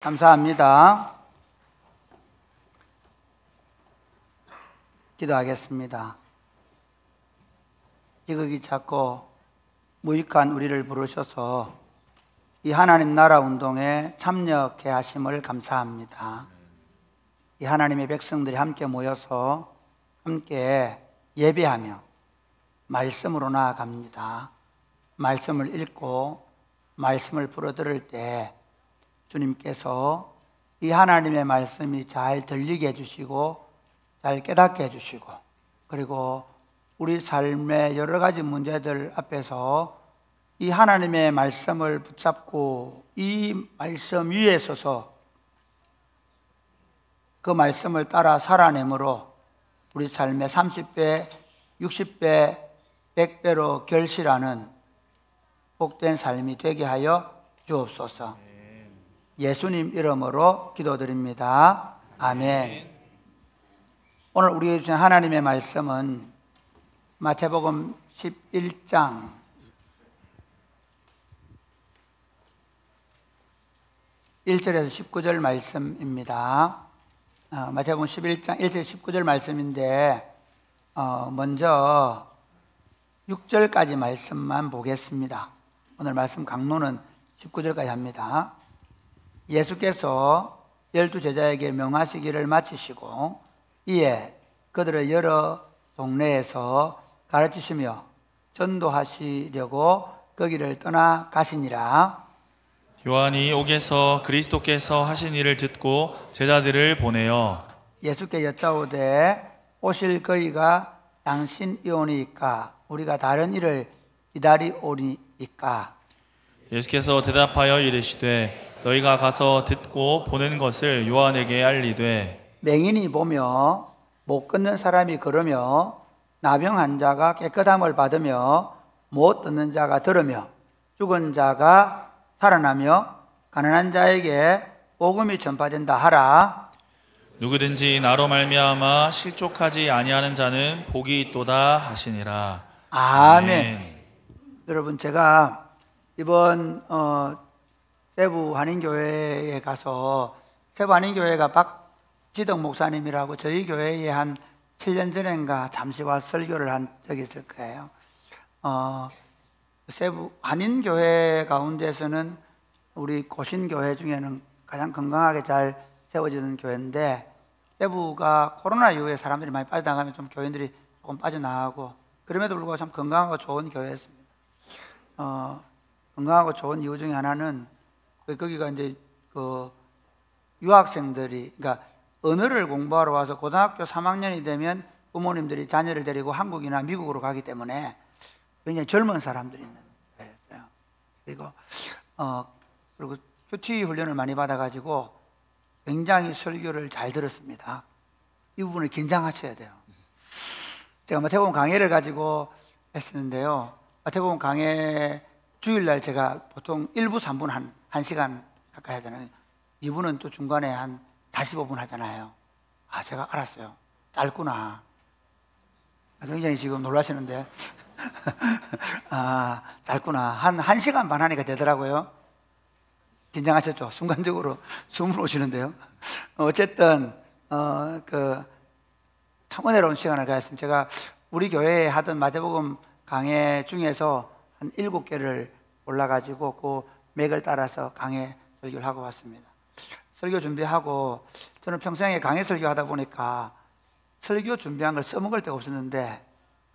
감사합니다. 기도하겠습니다. 지극히 작고 무익한 우리를 부르셔서 이 하나님 나라 운동에 참여케 하심을 감사합니다. 이 하나님의 백성들이 함께 모여서 함께 예배하며 말씀으로 나아갑니다. 말씀을 읽고 말씀을 풀어들을 때 주님께서 이 하나님의 말씀이 잘 들리게 해주시고 잘 깨닫게 해주시고, 그리고 우리 삶의 여러 가지 문제들 앞에서 이 하나님의 말씀을 붙잡고 이 말씀 위에 서서 그 말씀을 따라 살아내므로 우리 삶의 30배, 60배, 100배로 결실하는 복된 삶이 되게 하여 주옵소서. 예수님 이름으로 기도드립니다. 아멘. 오늘 우리에게 주신 하나님의 말씀은 마태복음 11장 1절에서 19절 말씀입니다. 마태복음 11장 1절 19절 말씀인데 먼저 6절까지 말씀만 보겠습니다. 오늘 말씀 강론은 19절까지 합니다. 예수께서 12 제자에게 명하시기를 마치시고 이에 그들을 여러 동네에서 가르치시며 전도하시려고 거기를 떠나 가시니라. 요한이 옥에서 그리스도께서 하신 일을 듣고 제자들을 보내어 예수께 여짜오되 오실 거리가 당신이오니이까 우리가 다른 일을 기다리오니이까. 예수께서 대답하여 이르시되 너희가 가서 듣고 보는 것을 요한에게 알리되 맹인이 보며 못 걷는 사람이 걸으며 나병 환자가 깨끗함을 받으며 못 듣는 자가 들으며 죽은 자가 살아나며 가난한 자에게 복음이 전파된다 하라. 누구든지 나로 말미암아 실족하지 아니하는 자는 복이 있도다 하시니라. 아멘. 여러분, 제가 이번 세부 한인교회에 가서, 세부 한인교회가 박지덕 목사님이라고 저희 교회에 한 7년 전인가 잠시 와 설교를 한 적이 있을 거예요. 세부 한인교회 가운데서는 우리 고신교회 중에는 가장 건강하게 잘 세워지는 교회인데, 세부가 코로나 이후에 사람들이 많이 빠져나가면 좀 교인들이 조금 빠져나가고, 그럼에도 불구하고 참 건강하고 좋은 교회였습니다. 건강하고 좋은 이유 중에 하나는 거기가 이제 그 유학생들이, 그러니까 언어를 공부하러 와서 고등학교 3학년이 되면 부모님들이 자녀를 데리고 한국이나 미국으로 가기 때문에 굉장히 젊은 사람들이 있는 거였어요. 그리고 큐티 훈련을 많이 받아가지고 굉장히 설교를 잘 들었습니다. 이 부분을 긴장하셔야 돼요. 제가 마태복음 강해를 가지고 했었는데요. 마태복음 강해 주일날 제가 보통 1부, 3분 1시간 가까이 하잖아요. 2부는 또 중간에 한 45분 하잖아요. 제가 알았어요. 짧구나. 굉장히 지금 놀라시는데. 짧구나. 한 1시간 반 하니까 되더라고요. 긴장하셨죠? 순간적으로 숨을 오시는데요. 어쨌든, 참 은혜로운 시간을 가졌습니다. 제가 우리 교회에 하던 마태복음 강해 중에서 한 7개를 올라가지고 그 맥을 따라서 강해 설교를 하고 왔습니다. 설교 준비하고, 저는 평생에 강해 설교하다 보니까 설교 준비한 걸 써먹을 데가 없었는데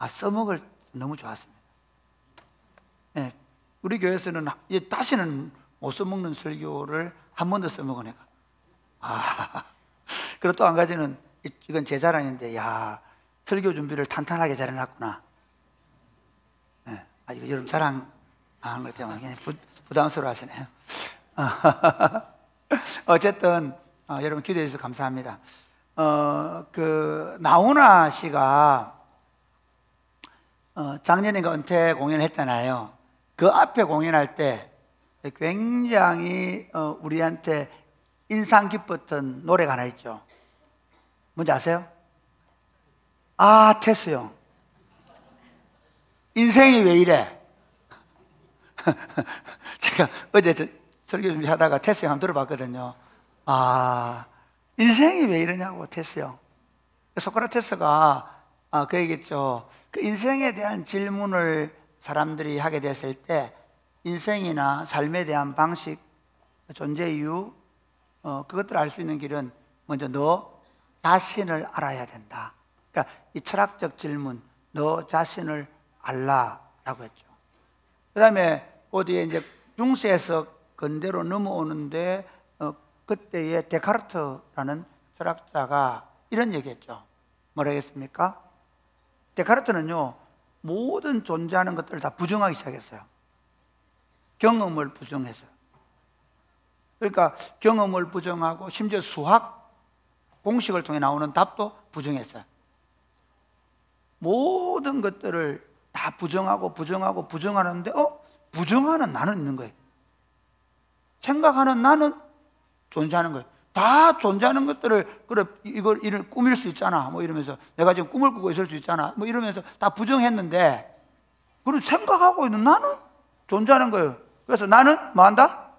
써먹을 너무 좋았습니다. 네, 우리 교회에서는 이제 다시는 못 써먹는 설교를 한 번도 써먹으니까 그리고 또 한 가지는, 이건 제 자랑인데, 설교 준비를 탄탄하게 잘 해놨구나. 네, 이거 여러분 자랑하는 것 때문에 그냥 부담스러워 하시네요. 어쨌든 여러분 기도해 주셔서 감사합니다. 나훈아 씨가 작년인가 은퇴 공연을 했잖아요. 그 앞에 공연할 때 굉장히 우리한테 인상 깊었던 노래가 하나 있죠. 뭔지 아세요? 태수형. 인생이 왜 이래? 제가 어제 설교 준비하다가 테스트 한번 들어봤거든요. 인생이 왜 이러냐고 테스요. 소크라테스가 그 얘기했죠. 그 인생에 대한 질문을 사람들이 하게 됐을 때 인생이나 삶에 대한 방식, 존재 이유, 그것들을 알 수 있는 길은 먼저 너 자신을 알아야 된다. 그러니까 이 철학적 질문, 너 자신을 알라라고 했죠. 그 다음에 어디에 이제 중세에서 근대로 넘어오는데 그때의 데카르트라는 철학자가 이런 얘기했죠. 뭐라 했습니까? 데카르트는요, 모든 존재하는 것들을 다 부정하기 시작했어요. 경험을 부정했어요. 그러니까 경험을 부정하고 심지어 수학 공식을 통해 나오는 답도 부정했어요. 모든 것들을 다 부정하고 부정하는데 부정하는 나는 있는 거예요. 생각하는 나는 존재하는 거예요. 다 존재하는 것들을 그래 이걸 꾸밀 수 있잖아 뭐 이러면서 내가 지금 꿈을 꾸고 있을 수 있잖아 뭐 이러면서 다 부정했는데 그럼 생각하고 있는 나는 존재하는 거예요. 그래서 나는 뭐 한다?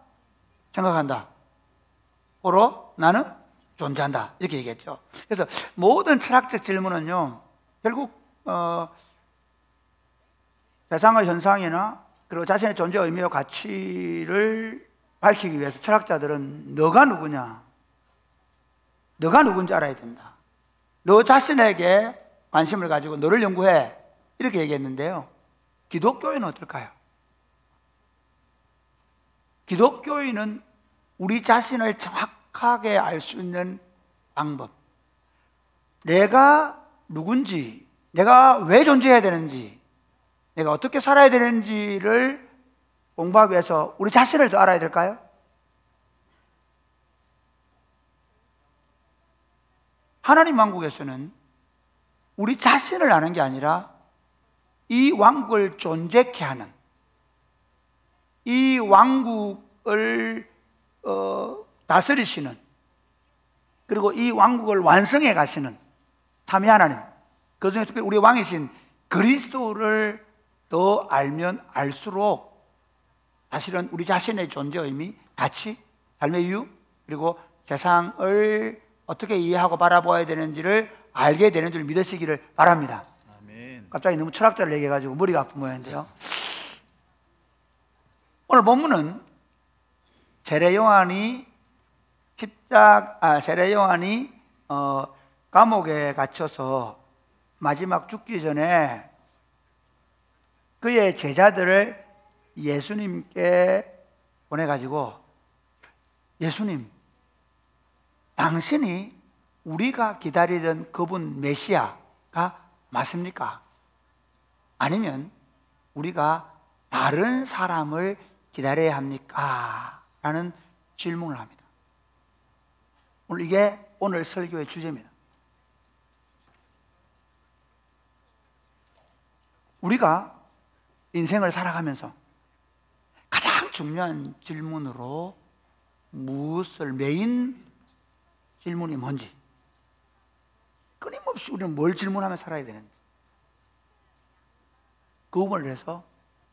생각한다. 고로 나는 존재한다. 이렇게 얘기했죠. 그래서 모든 철학적 질문은요, 결국 세상의 현상이나 그리고 자신의 존재 의미와 가치를 밝히기 위해서 철학자들은 너가 누구냐, 너가 누군지 알아야 된다. 너 자신에게 관심을 가지고 너를 연구해. 이렇게 얘기했는데요. 기독교인은 어떨까요? 기독교인은 우리 자신을 정확하게 알 수 있는 방법, 내가 누군지, 내가 왜 존재해야 되는지, 내가 어떻게 살아야 되는지를 공부하기 위해서 우리 자신을 더 알아야 될까요? 하나님 왕국에서는 우리 자신을 아는 게 아니라 이 왕국을 존재케 하는, 이 왕국을 다스리시는, 그리고 이 왕국을 완성해 가시는 삼위 하나님, 그 중에 특별히 우리 왕이신 그리스도를 더 알면 알수록 사실은 우리 자신의 존재 의미, 가치, 삶의 이유, 그리고 세상을 어떻게 이해하고 바라보아야 되는지를 알게 되는 줄 믿으시기를 바랍니다. 아멘. 갑자기 너무 철학자를 얘기해가지고 머리가 아픈 모양인데요. 오늘 본문은 세례 요한이 감옥에 갇혀서 마지막 죽기 전에 그의 제자들을 예수님께 보내가지고, 예수님, 당신이 우리가 기다리던 그분 메시아가 맞습니까? 아니면 우리가 다른 사람을 기다려야 합니까? 라는 질문을 합니다. 이게 오늘 설교의 주제입니다. 우리가 인생을 살아가면서 가장 중요한 질문으로 무엇을, 메인 질문이 뭔지, 끊임없이 우리는 뭘 질문하며 살아야 되는지, 그 부분을 해서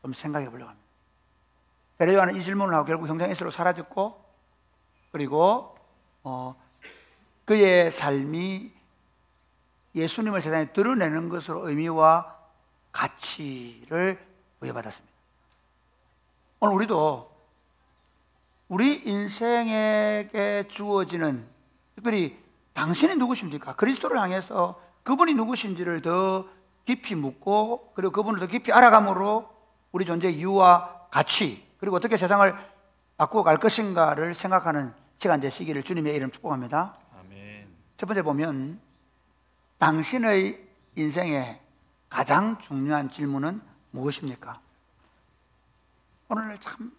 좀 생각해 보려고 합니다. 세례 요한은 이 질문을 하고 결국 형장에서로 사라졌고, 그리고 그의 삶이 예수님을 세상에 드러내는 것으로 의미와 가치를 부여받았습니다. 오늘 우리도 우리 인생에게 주어지는, 특별히 당신이 누구십니까? 그리스도를 향해서 그분이 누구신지를 더 깊이 묻고, 그리고 그분을 더 깊이 알아감으로 우리 존재의 이유와 가치, 그리고 어떻게 세상을 바꾸어 갈 것인가를 생각하는 시간 되시기를 주님의 이름 축복합니다. 아멘. 첫 번째 보면, 당신의 인생의 가장 중요한 질문은 무엇입니까? 오늘 참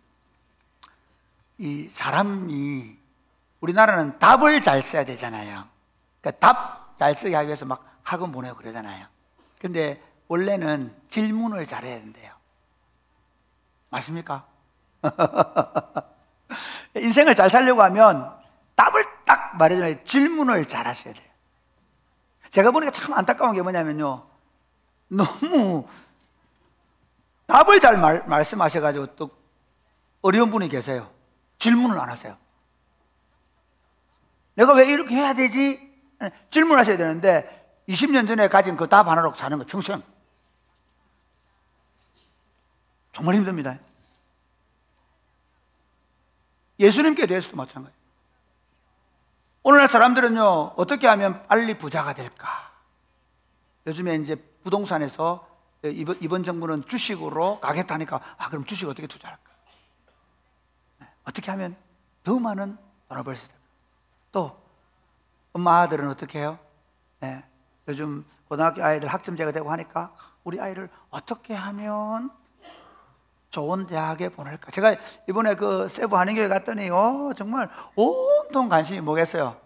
이 사람이, 우리나라는 답을 잘 써야 되잖아요. 그러니까 답 잘 쓰게 하기 위해서 막 학원 보내고 그러잖아요. 근데 원래는 질문을 잘해야 된대요. 맞습니까? 인생을 잘 살려고 하면 답을 딱 말해주는 질문을 잘 하셔야 돼요. 제가 보니까 참 안타까운 게 뭐냐면요, 너무 답을 잘 말씀하셔가지고 또 어려운 분이 계세요. 질문을 안 하세요. 내가 왜 이렇게 해야 되지? 질문하셔야 되는데 20년 전에 가진 그 답 하나로 사는 거 평생 정말 힘듭니다. 예수님께 대해서도 마찬가지예요. 오늘날 사람들은요, 어떻게 하면 빨리 부자가 될까? 요즘에 이제 부동산에서 이번 정부는 주식으로 가겠다니까, 그럼 주식 어떻게 투자할까? 어떻게 하면 더 많은 돈을 벌 수 있을까? 또 엄마들은 어떻게 해요? 요즘 고등학교 아이들 학점제가 되고 하니까 우리 아이를 어떻게 하면 좋은 대학에 보낼까? 제가 이번에 그 세부 한인교회 갔더니 정말 온통 관심이 뭐겠어요?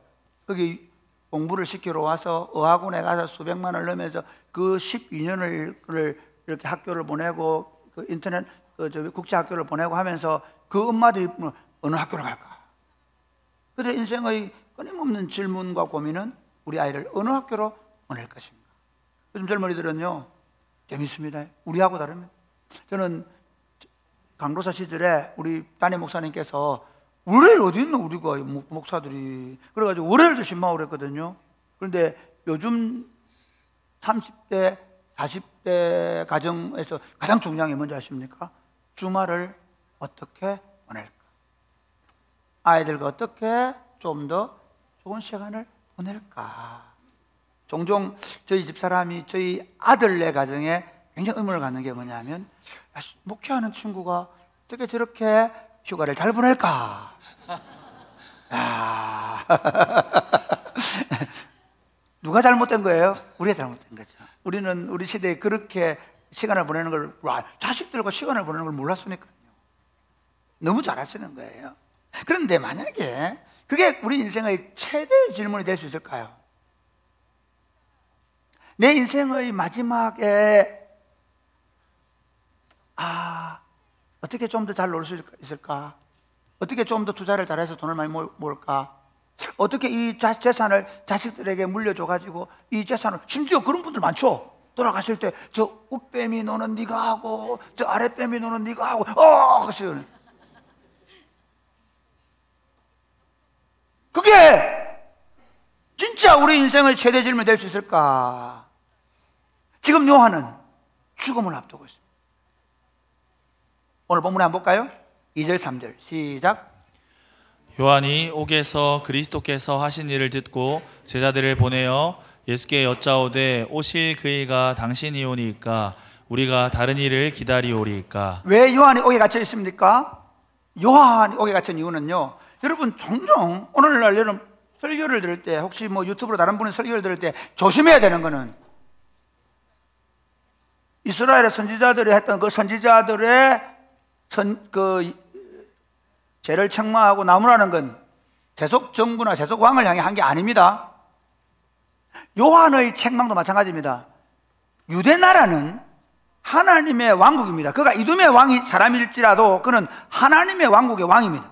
거기 공부를 시키러 와서 어학원에 가서 수백만 원을 넣으면서 그 12년을 이렇게 학교를 보내고 그 인터넷 국제학교를 보내고 하면서 그 엄마들이 어느 학교를 갈까? 그들의 인생의 끊임없는 질문과 고민은 우리 아이를 어느 학교로 보낼 것인가? 요즘 젊은이들은요 재밌습니다. 우리하고 다릅니다. 저는 강도사 시절에 우리 담임 목사님께서 월요일 어디 있나 우리가 목사들이 그래가지고 월요일도 신방을 했거든요. 그런데 요즘 30대 40대 가정에서 가장 중요한 게 뭔지 아십니까? 주말을 어떻게 보낼까? 아이들과 어떻게 좀 더 좋은 시간을 보낼까? 종종 저희 집사람이 저희 아들네 가정에 굉장히 의문을 갖는 게 뭐냐면, 목회하는 친구가 어떻게 저렇게 휴가를 잘 보낼까? 누가 잘못된 거예요? 우리가 잘못된 거죠. 우리는 우리 시대에 그렇게 시간을 보내는 걸, 자식들과 시간을 보내는 걸 몰랐으니까요. 너무 잘하시는 거예요. 그런데 만약에 그게 우리 인생의 최대의 질문이 될 수 있을까요? 내 인생의 마지막에 어떻게 좀 더 잘 놀 수 있을까? 어떻게 좀 더 투자를 잘해서 돈을 많이 모을까? 어떻게 이 재산을 자식들에게 물려줘가지고 이 재산을, 심지어 그런 분들 많죠? 돌아가실 때 저 윗뱀이 너는 네가 하고 저 아랫뱀이 너는 네가 하고 하시는. 그게 진짜 우리 인생의 최대 질문이 될 수 있을까? 지금 요한은 죽음을 앞두고 있습니다. 오늘 본문에 한번 볼까요? 2절 3절 시작. 요한이 옥에서 그리스도께서 하신 일을 듣고 제자들을 보내어 예수께 여짜오되 오실 그이가 당신이오니까 우리가 다른 일을 기다리오리까? 왜 요한이 옥에 갇혀 있습니까? 요한이 옥에 갇힌 이유는요, 여러분 종종 오늘날 여러분 설교를 들을 때, 혹시 뭐 유튜브로 다른 분의 설교를 들을 때 조심해야 되는 거는, 이스라엘의 선지자들이 했던 그 선지자들의 죄를 책망하고 나무라는 건 세속 정부나 세속 왕을 향해 한 게 아닙니다. 요한의 책망도 마찬가지입니다. 유대 나라는 하나님의 왕국입니다. 그가 이두메 왕이 사람일지라도 그는 하나님의 왕국의 왕입니다.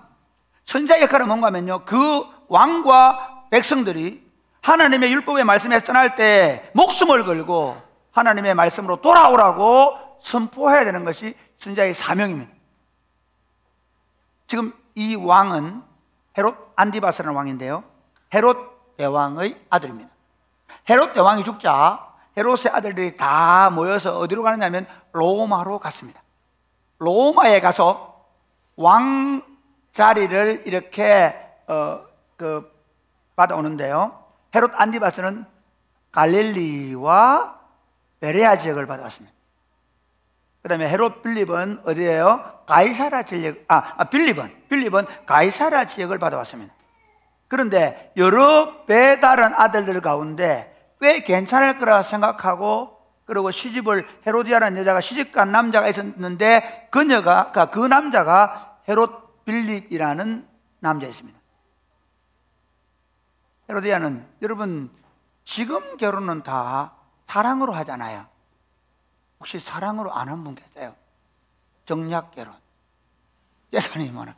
선지자 역할은 뭔가 하면요, 그 왕과 백성들이 하나님의 율법의 말씀에 떠날 때 목숨을 걸고 하나님의 말씀으로 돌아오라고 선포해야 되는 것이 선지자의 사명입니다. 지금 이 왕은 헤롯 안디바스라는 왕인데요, 헤롯 대왕의 아들입니다. 헤롯 대왕이 죽자 헤롯의 아들들이 다 모여서 어디로 가느냐면 로마로 갔습니다. 로마에 가서 왕 자리를 이렇게 받아오는데요, 헤롯 안디바스는 갈릴리와 베레아 지역을 받아왔습니다. 그 다음에 헤롯 빌립은 어디예요? 가이사라 지역, 빌립은 가이사라 지역을 받아왔습니다. 그런데 여러 배다른 아들들 가운데 꽤 괜찮을 거라 생각하고, 그리고 시집을, 헤로디아라는 여자가 시집간 남자가 있었는데 그 남자가 헤롯 빌립이라는 남자였습니다. 헤로디아는, 여러분 지금 결혼은 다 사랑으로 하잖아요. 혹시 사랑으로 안 한 분 계세요? 정략 결혼, 예산이 많아.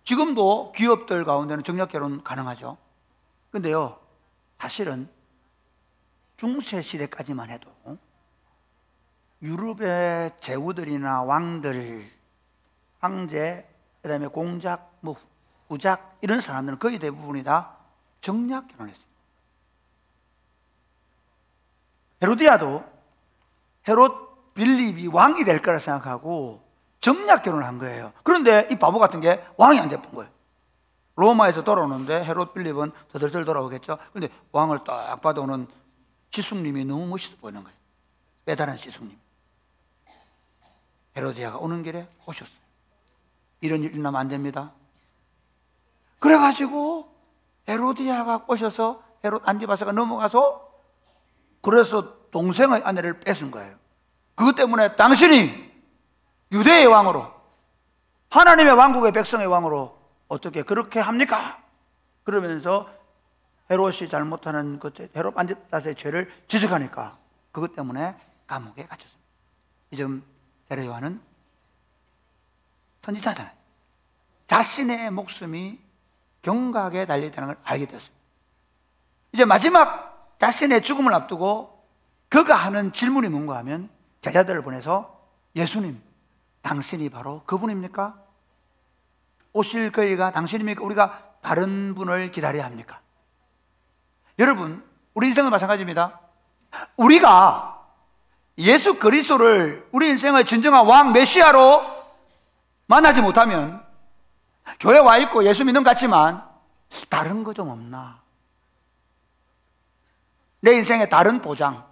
지금도 기업들 가운데는 정략 결혼 가능하죠. 근데요, 사실은 중세 시대까지만 해도 유럽의 제후들이나 왕들, 황제, 그 다음에 공작, 후작 이런 사람들은 거의 대부분이 다 정략 결혼했습니다. 헤로디아도 헤롯 빌립이 왕이 될 거라 생각하고 정략 결혼을 한 거예요. 그런데 이 바보 같은 게 왕이 안 돼본 거예요. 로마에서 돌아오는데 헤롯 빌립은 더덜덜 돌아오겠죠. 그런데 왕을 딱 받아오는 시숙님이 너무 멋있어 보이는 거예요. 빼다른 시숙님. 헤로디아가 오는 길에 오셨어요. 이런 일 일어나면 안 됩니다. 그래가지고 헤로디아가 꼬셔서 헤롯 안티바스가 넘어가서 그래서 동생의 아내를 뺏은 거예요. 그것 때문에 당신이 유대의 왕으로, 하나님의 왕국의 백성의 왕으로 어떻게 그렇게 합니까? 그러면서 헤롯이 잘못하는 헤롯 안티바스의 죄를 지적하니까 그것 때문에 감옥에 갇혔습니다. 이 점 세례 요한은 선지자잖아요. 자신의 목숨이 경각에 달려있다는 걸 알게 되었습니다. 이제 마지막 자신의 죽음을 앞두고 그가 하는 질문이 뭔가 하면 제자들을 보내서 예수님, 당신이 바로 그분입니까? 오실 그이가 당신입니까? 우리가 다른 분을 기다려야 합니까? 여러분, 우리 인생은 마찬가지입니다. 우리가 예수 그리스도를 우리 인생의 진정한 왕 메시아로 만나지 못하면 교회 와 있고 예수 믿는 것 같지만 다른 거 좀 없나? 내 인생의 다른 보장을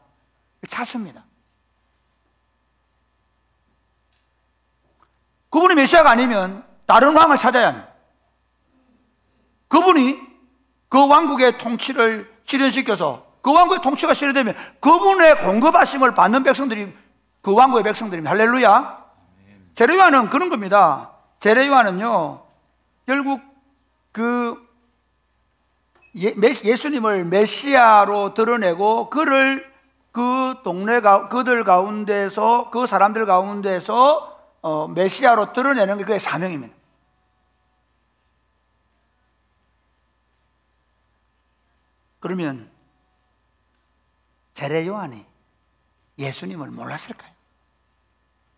찾습니다. 그분이 메시아가 아니면 다른 왕을 찾아야 합니다. 그분이 그 왕국의 통치를 실현시켜서 그 왕국의 통치가 실현되면 그분의 공급하심을 받는 백성들이 그 왕국의 백성들입니다. 할렐루야. 세례 요한은 그런 겁니다. 세례 요한은요 결국 예수님을 메시아로 드러내고 그를 그 동네 그들 가운데서 그 사람들 가운데서 메시아로 드러내는 게 그의 사명입니다. 그러면 세례 요한이 예수님을 몰랐을까요?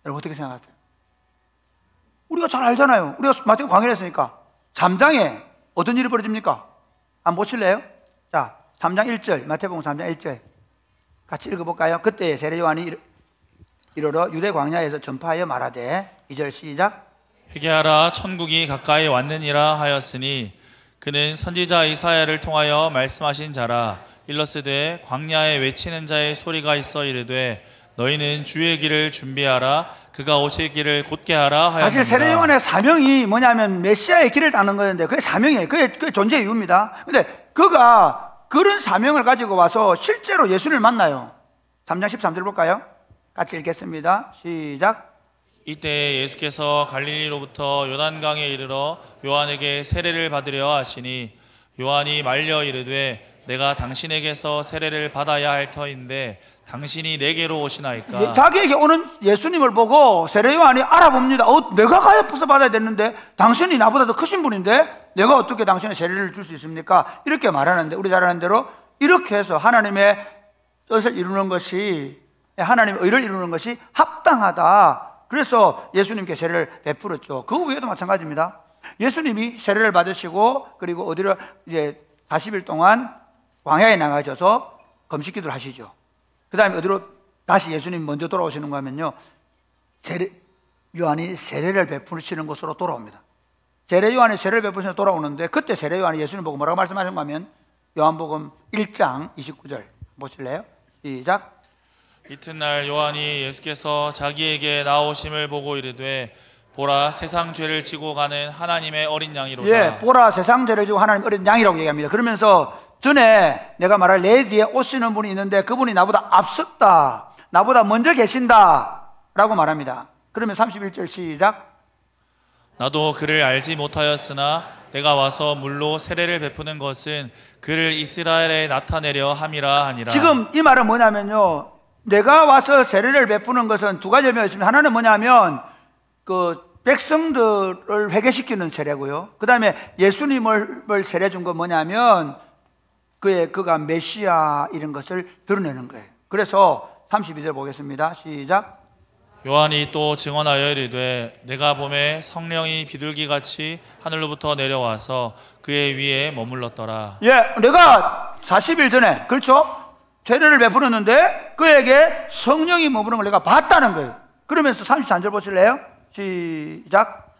여러분 어떻게 생각하세요? 우리가 잘 알잖아요. 우리가 마태복음 강의를 했으니까 3장에 어떤 일이 벌어집니까? 한번 보실래요? 자, 3장 1절, 마태복음 3장 1절 같이 읽어볼까요? 그때 세례 요한이 이르러 유대 광야에서 전파하여 말하되 2절 시작. 회개하라 천국이 가까이 왔느니라 하였으니 그는 선지자 이사야를 통하여 말씀하신 자라. 일러스되 광야에 외치는 자의 소리가 있어 이르되 너희는 주의 길을 준비하라 그가 오실 길을 곧게 하라 하였습니다. 사실 세례 요한의 사명이 뭐냐면 메시아의 길을 닦는 거였는데 그게 사명이에요. 그게 존재 이유입니다. 근데 그가 그런 사명을 가지고 와서 실제로 예수님을 만나요. 3장 13절 볼까요? 같이 읽겠습니다. 시작. 이때 예수께서 갈릴리로부터 요단강에 이르러 요한에게 세례를 받으려 하시니 요한이 말려 이르되 내가 당신에게서 세례를 받아야 할 터인데 당신이 내게로 오시나이까. 자기에게 오는 예수님을 보고 세례 요한이 알아봅니다. 내가 가야프서 받아야 되는데 당신이 나보다 더 크신 분인데 내가 어떻게 당신의 세례를 줄 수 있습니까? 이렇게 말하는데 우리 잘 아는 대로 이렇게 해서 하나님의 뜻을 이루는 것이 하나님의 의를 이루는 것이 합당하다. 그래서 예수님께 세례를 베풀었죠. 그 후에도 마찬가지입니다. 예수님이 세례를 받으시고 그리고 어디로 이제 40일 동안 광야에 나가셔서 금식 기도를 하시죠. 그 다음에 어디로 다시 예수님 먼저 돌아오시는 거 하면요 요한이 세례를 베푸시는 곳으로 돌아옵니다. 세례 요한이 세례를 베푸시는 돌아오는데 그때 세례 요한이 예수님 보고 뭐라고 말씀하셨는가 하면 요한복음 1장 29절 보실래요? 시작. 이튿날 요한이 예수께서 자기에게 나오심을 보고 이르되 보라 세상 죄를 지고 가는 하나님의 어린 양이로다. 예, 보라 세상 죄를 지고 하나님의 어린 양이라고 얘기합니다. 그러면서 전에 내가 말할 내 뒤에 오시는 분이 있는데 그분이 나보다 앞섰다, 나보다 먼저 계신다 라고 말합니다. 그러면 31절 시작. 나도 그를 알지 못하였으나 내가 와서 물로 세례를 베푸는 것은 그를 이스라엘에 나타내려 함이라 하니라. 지금 이 말은 뭐냐면요 내가 와서 세례를 베푸는 것은 두 가지 의미가 있습니다. 하나는 뭐냐면 그 백성들을 회개시키는 세례고요. 그 다음에 예수님을 세례 준 건 뭐냐면 그가 메시아 이런 것을 드러내는 거예요. 그래서 32절 보겠습니다. 시작. 요한이 또 증언하여 이르되 내가 보매 성령이 비둘기같이 하늘로부터 내려와서 그의 위에 머물렀더라. 예, 내가 40일 전에, 그렇죠? 세례를 베풀었는데 그에게 성령이 머무는 걸 내가 봤다는 거예요. 그러면서 33절 보실래요? 시작.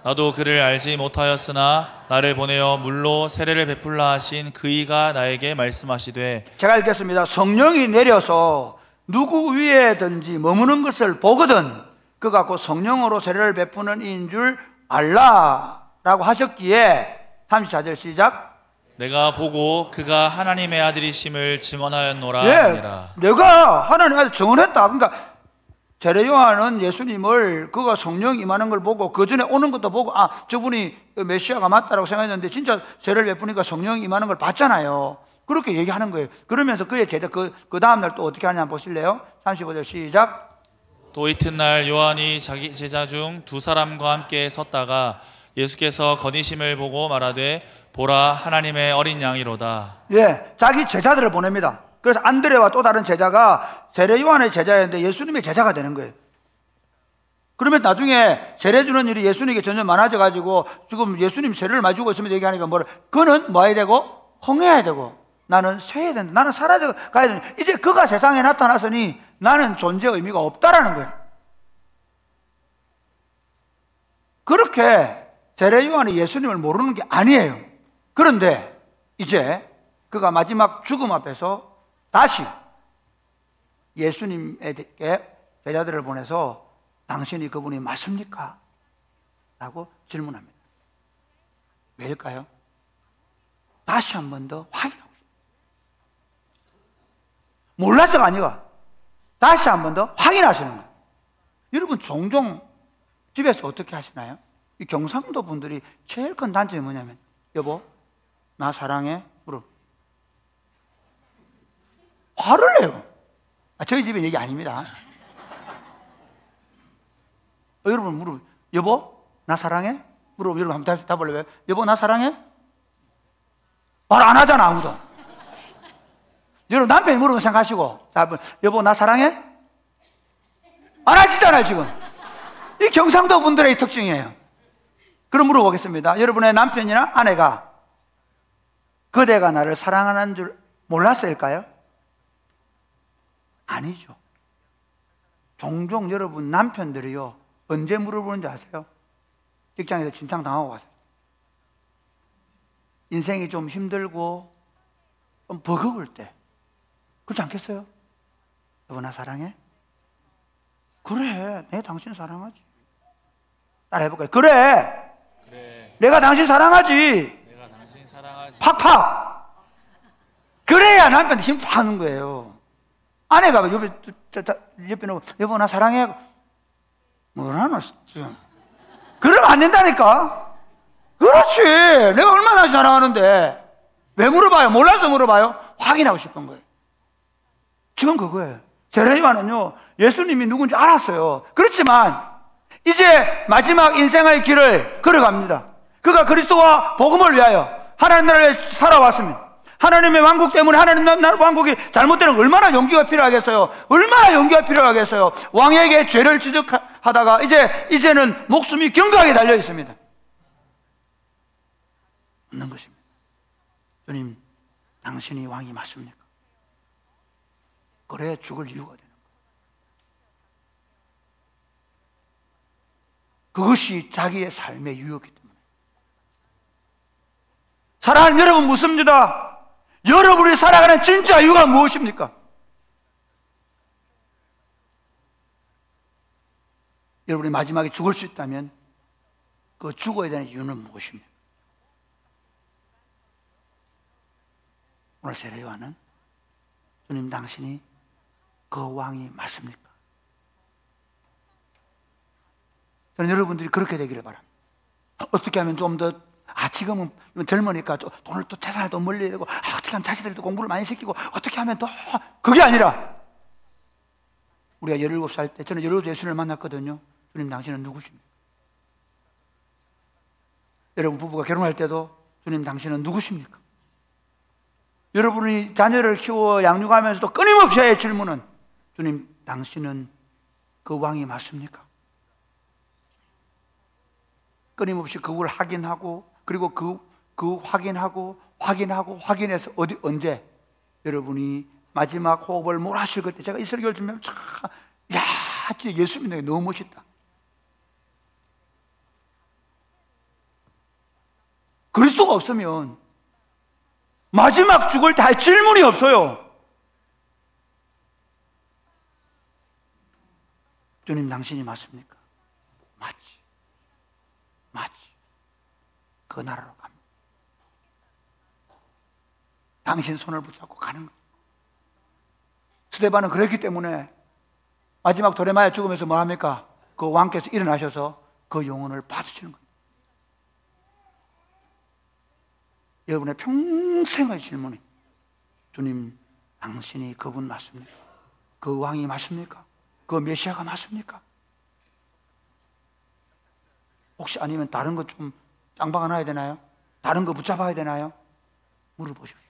나도 그를 알지 못하였으나 나를 보내어 물로 세례를 베풀라 하신 그이가 나에게 말씀하시되. 제가 읽겠습니다. 성령이 내려서 누구 위에든지 머무는 것을 보거든 그 갖고 성령으로 세례를 베푸는 이인 줄 알라라고 하셨기에 34절 시작. 내가 보고 그가 하나님의 아들이심을 증언하였노라 하니라. 내가 하나님의 아들 증언했다. 그러니까 세례 요한은 예수님을 그가 성령 임하는 걸 보고 그 전에 오는 것도 보고 저분이 메시아가 맞다라고 생각했는데 진짜 세례를 베푸니까 성령 임하는 걸 봤잖아요. 그렇게 얘기하는 거예요. 그러면서 그의 제자 그 다음날 또 어떻게 하냐 보실래요? 35절 시작. 또 이튿날 요한이 자기 제자 중 두 사람과 함께 섰다가 예수께서 거니심을 보고 말하되 보라 하나님의 어린 양이로다. 예, 자기 제자들을 보냅니다. 그래서 안드레와 또 다른 제자가 세례 요한의 제자였는데 예수님의 제자가 되는 거예요. 그러면 나중에 세례 주는 일이 예수님에게 점점 많아져 가지고 지금 예수님 세례를 많이 주고 있으면 얘기하니까 뭐라, 그는 뭐 해야 되고 홍해야 되고 나는 쇠야 된다. 나는 사라져 가야 된다. 이제 그가 세상에 나타났으니 나는 존재 의미가 없다라는 거예요. 그렇게 세례 요한이 예수님을 모르는 게 아니에요. 그런데 이제 그가 마지막 죽음 앞에서 다시 예수님에게 제자들을 보내서 당신이 그분이 맞습니까? 라고 질문합니다. 왜일까요? 다시 한 번 더 확인하고 싶어요. 몰라서가 아니라 다시 한 번 더 확인하시는 거예요. 여러분 종종 집에서 어떻게 하시나요? 이 경상도 분들이 제일 큰 단점이 뭐냐면 여보 나 사랑해? 물어. 화를 내요. 저희 집에 얘기 아닙니다. 여러분 물어. 여보 나 사랑해? 물어보면 여러분 한번 답을래요? 여보 나 사랑해? 말 안 하잖아 아무도. 여러분 남편이 물으면 생각하시고 답은 여보 나 사랑해? 안 하시잖아요 지금. 이 경상도 분들의 특징이에요. 그럼 물어보겠습니다. 여러분의 남편이나 아내가 그대가 나를 사랑하는 줄 몰랐을까요? 아니죠. 종종 여러분 남편들이요 언제 물어보는지 아세요? 직장에서 진탕 당하고 가세요. 인생이 좀 힘들고 좀 버거울 때 그렇지 않겠어요? 여보 나 사랑해? 그래 내가 당신 사랑하지. 따라 해볼까요? 그래 내가 당신 사랑하지. 내가 당신 사랑하지. 팍팍. 그래야 남편한테 힘 파는 거예요. 아내가 옆에 놓고 여보 나 사랑해. 뭐라노 지금. 그러면 안 된다니까. 그렇지 내가 얼마나 사랑하는데 왜 물어봐요? 몰라서 물어봐요? 확인하고 싶은 거예요. 지금 그거예요. 세례 요한은요 예수님이 누군지 알았어요. 그렇지만 이제 마지막 인생의 길을 걸어갑니다. 그가 그리스도와 복음을 위하여 하나님 나라에 살아왔습니다. 하나님의 왕국 때문에 하나님 나라 왕국이 잘못되는 얼마나 용기가 필요하겠어요. 얼마나 용기가 필요하겠어요. 왕에게 죄를 지적하다가 이제는 목숨이 경각에 달려 있습니다. 없는 것입니다. 주님 당신이 왕이 맞습니까? 그래야 죽을 이유가 되는 거예요. 그것이 자기의 삶의 유혹이기 때문에. 사랑하는 여러분 묻습니다. 여러분이 살아가는 진짜 이유가 무엇입니까? 여러분이 마지막에 죽을 수 있다면 그 죽어야 되는 이유는 무엇입니까? 오늘 세례 요한은 주님 당신이 그 왕이 맞습니까? 저는 여러분들이 그렇게 되기를 바랍니다. 어떻게 하면 좀 더 지금은 젊으니까 돈을 또 재산을 더 멀리 되고 어떻게 하면 자식들도 공부를 많이 시키고 어떻게 하면 더 그게 아니라 우리가 17살 때 저는 17살 예수님을 만났거든요. 주님 당신은 누구십니까? 여러분 부부가 결혼할 때도 주님 당신은 누구십니까? 여러분이 자녀를 키워 양육하면서도 끊임없이 할 질문은 주님 당신은 그 왕이 맞습니까? 끊임없이 그걸 확인하고, 그리고 그 확인해서 언제 여러분이 마지막 호흡을 몰아쉬실 때, 제가 이 설교를 들으면 야, 진짜 예수 믿는 게 너무 멋있다. 그리스도가 없으면 마지막 죽을 때 할 질문이 없어요. 주님, 당신이 맞습니까? 맞지. 그 나라로 갑니다. 당신 손을 붙잡고 가는 거예요. 스데반은 그랬기 때문에 마지막 돌에 맞아 죽으면서 뭐 합니까? 그 왕께서 일어나셔서 그 영혼을 받으시는 거예요. 여러분의 평생의 질문이, 주님, 당신이 그분 맞습니까? 그 왕이 맞습니까? 그 메시아가 맞습니까? 혹시 아니면 다른 거 좀 짱박아 놔야 되나요? 다른 거 붙잡아야 되나요? 물어보십시오.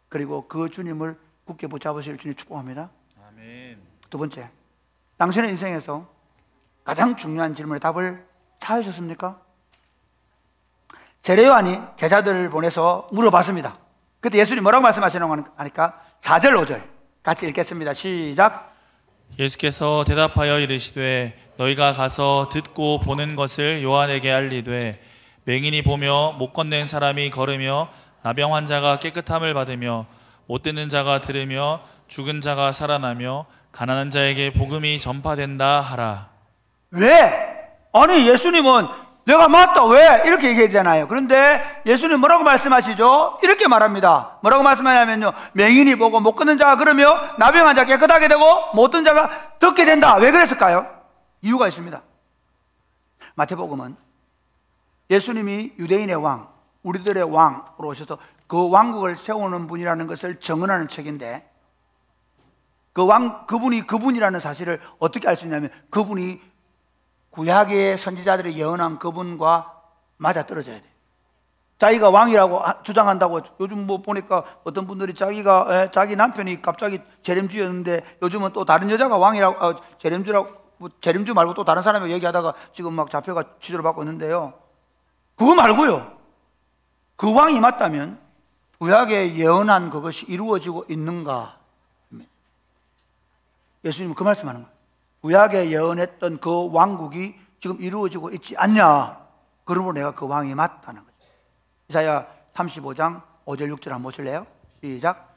그리고 그 주님을 굳게 붙잡으실 주님 축복합니다. 아멘. 두 번째, 당신의 인생에서 가장 중요한 질문의 답을 찾으셨습니까? 세례요한이 제자들을 보내서 물어봤습니다. 그때 예수님이 뭐라고 말씀하시는가 하니까 4절 5절 같이 읽겠습니다. 시작. 예수께서 대답하여 이르시되 너희가 가서 듣고 보는 것을 요한에게 알리되 맹인이 보며 못 걷는 사람이 걸으며 나병 환자가 깨끗함을 받으며 못 듣는 자가 들으며 죽은 자가 살아나며 가난한 자에게 복음이 전파된다 하라. 왜? 아니, 예수님은 내가 맞다, 왜? 이렇게 얘기하잖아요. 그런데 예수님 뭐라고 말씀하시죠? 이렇게 말합니다. 뭐라고 말씀하냐면요, 맹인이 보고 못 걷는 자가 걸으며 나병 환자가 깨끗하게 되고 못 듣는 자가 듣게 된다. 왜 그랬을까요? 이유가 있습니다. 마태복음은 예수님이 유대인의 왕, 우리들의 왕으로 오셔서 그 왕국을 세우는 분이라는 것을 정언하는 책인데, 그분이 그분이라는 사실을 어떻게 알 수 있냐면, 그분이 구약의 선지자들이 예언한 그분과 맞아떨어져야 돼. 자기가 왕이라고 주장한다고, 요즘 뭐 보니까 어떤 분들이 자기 남편이 갑자기 재림주였는데 요즘은 또 다른 여자가 왕이라고, 재림주 말고 또 다른 사람이 얘기하다가 지금 막 잡혀가 취조를 받고 있는데요. 그거 말고요, 그 왕이 맞다면 구약에 예언한 그것이 이루어지고 있는가? 예수님은 그 말씀하는 거예요. 구약에 예언했던 그 왕국이 지금 이루어지고 있지 않냐? 그러므로 내가 그 왕이 맞다는 거죠. 이사야 35장 5절 6절 한번 보실래요? 시작.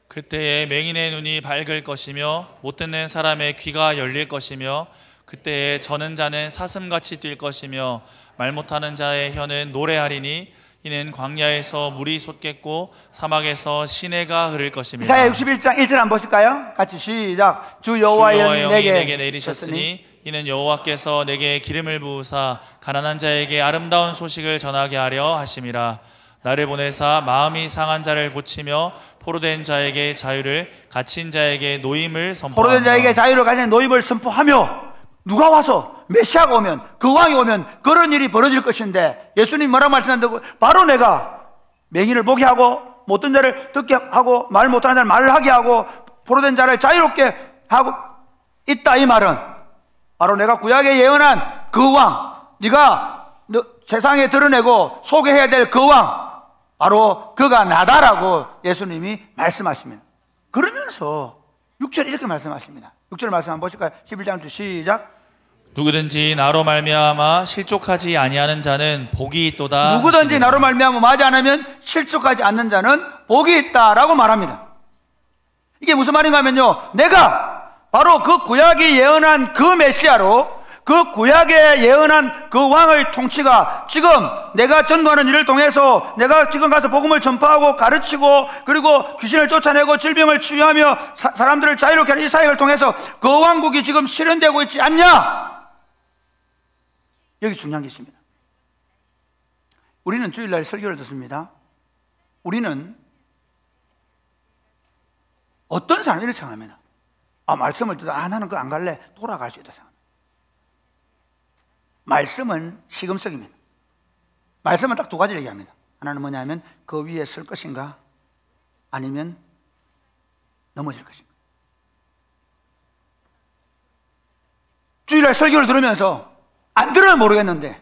그때에 맹인의 눈이 밝을 것이며 못 듣는 사람의 귀가 열릴 것이며 그때에 저는 자는 사슴같이 뛸 것이며 말 못하는 자의 혀는 노래하리니 이는 광야에서 물이 솟겠고 사막에서 시내가 흐를 것입니다. 이사야 61장 1절 한번 보실까요? 같이 시작. 주 여호와의 영이 내게 내리셨으니 이는 여호와께서 내게 기름을 부으사 가난한 자에게 아름다운 소식을 전하게 하려 하심이라. 나를 보내사 마음이 상한 자를 고치며 포로된 자에게 자유를, 갇힌 자에게 노임을 선포하며. 포로된 자에게 자유를, 가진 노임을 선포하며. 누가 와서 메시아가 오면, 그 왕이 오면 그런 일이 벌어질 것인데, 예수님 뭐라고 말씀한다고? 바로 내가 맹인을 보게 하고 못 듣는 자를 듣게 하고 말 못하는 자를 말을 하게 하고 포로된 자를 자유롭게 하고 있다. 이 말은 바로 내가 구약에 예언한 그 왕, 네가 세상에 드러내고 소개해야 될 그 왕, 바로 그가 나다라고 예수님이 말씀하십니다. 그러면서 6절에 이렇게 말씀하십니다. 6절 말씀 한번 보실까요? 11장 시작. 누구든지 나로 말미암아 실족하지 아니하는 자는 복이 있도다. 누구든지 나로 말미암아 맞지 않으면 실족하지 않는 자는 복이 있다라고 말합니다. 이게 무슨 말인가 하면요, 내가 바로 그 구약이 예언한 그 메시아로, 그 구약에 예언한 그 왕의 통치가 지금 내가 전도하는 일을 통해서, 내가 지금 가서 복음을 전파하고 가르치고 그리고 귀신을 쫓아내고 질병을 치유하며 사람들을 자유롭게 하는 이 사역을 통해서 그 왕국이 지금 실현되고 있지 않냐? 여기 중요한 게 있습니다. 우리는 주일날 설교를 듣습니다. 우리는 어떤 사람이 이렇게 생각합니다. 말씀을 듣다 나는 그거 안 갈래, 돌아갈 수 있다 생각합니다. 말씀은 시금석입니다. 말씀은 딱 두 가지를 얘기합니다. 하나는 뭐냐면 그 위에 설 것인가, 아니면 넘어질 것인가. 주일날 설교를 들으면서 안 들으면 모르겠는데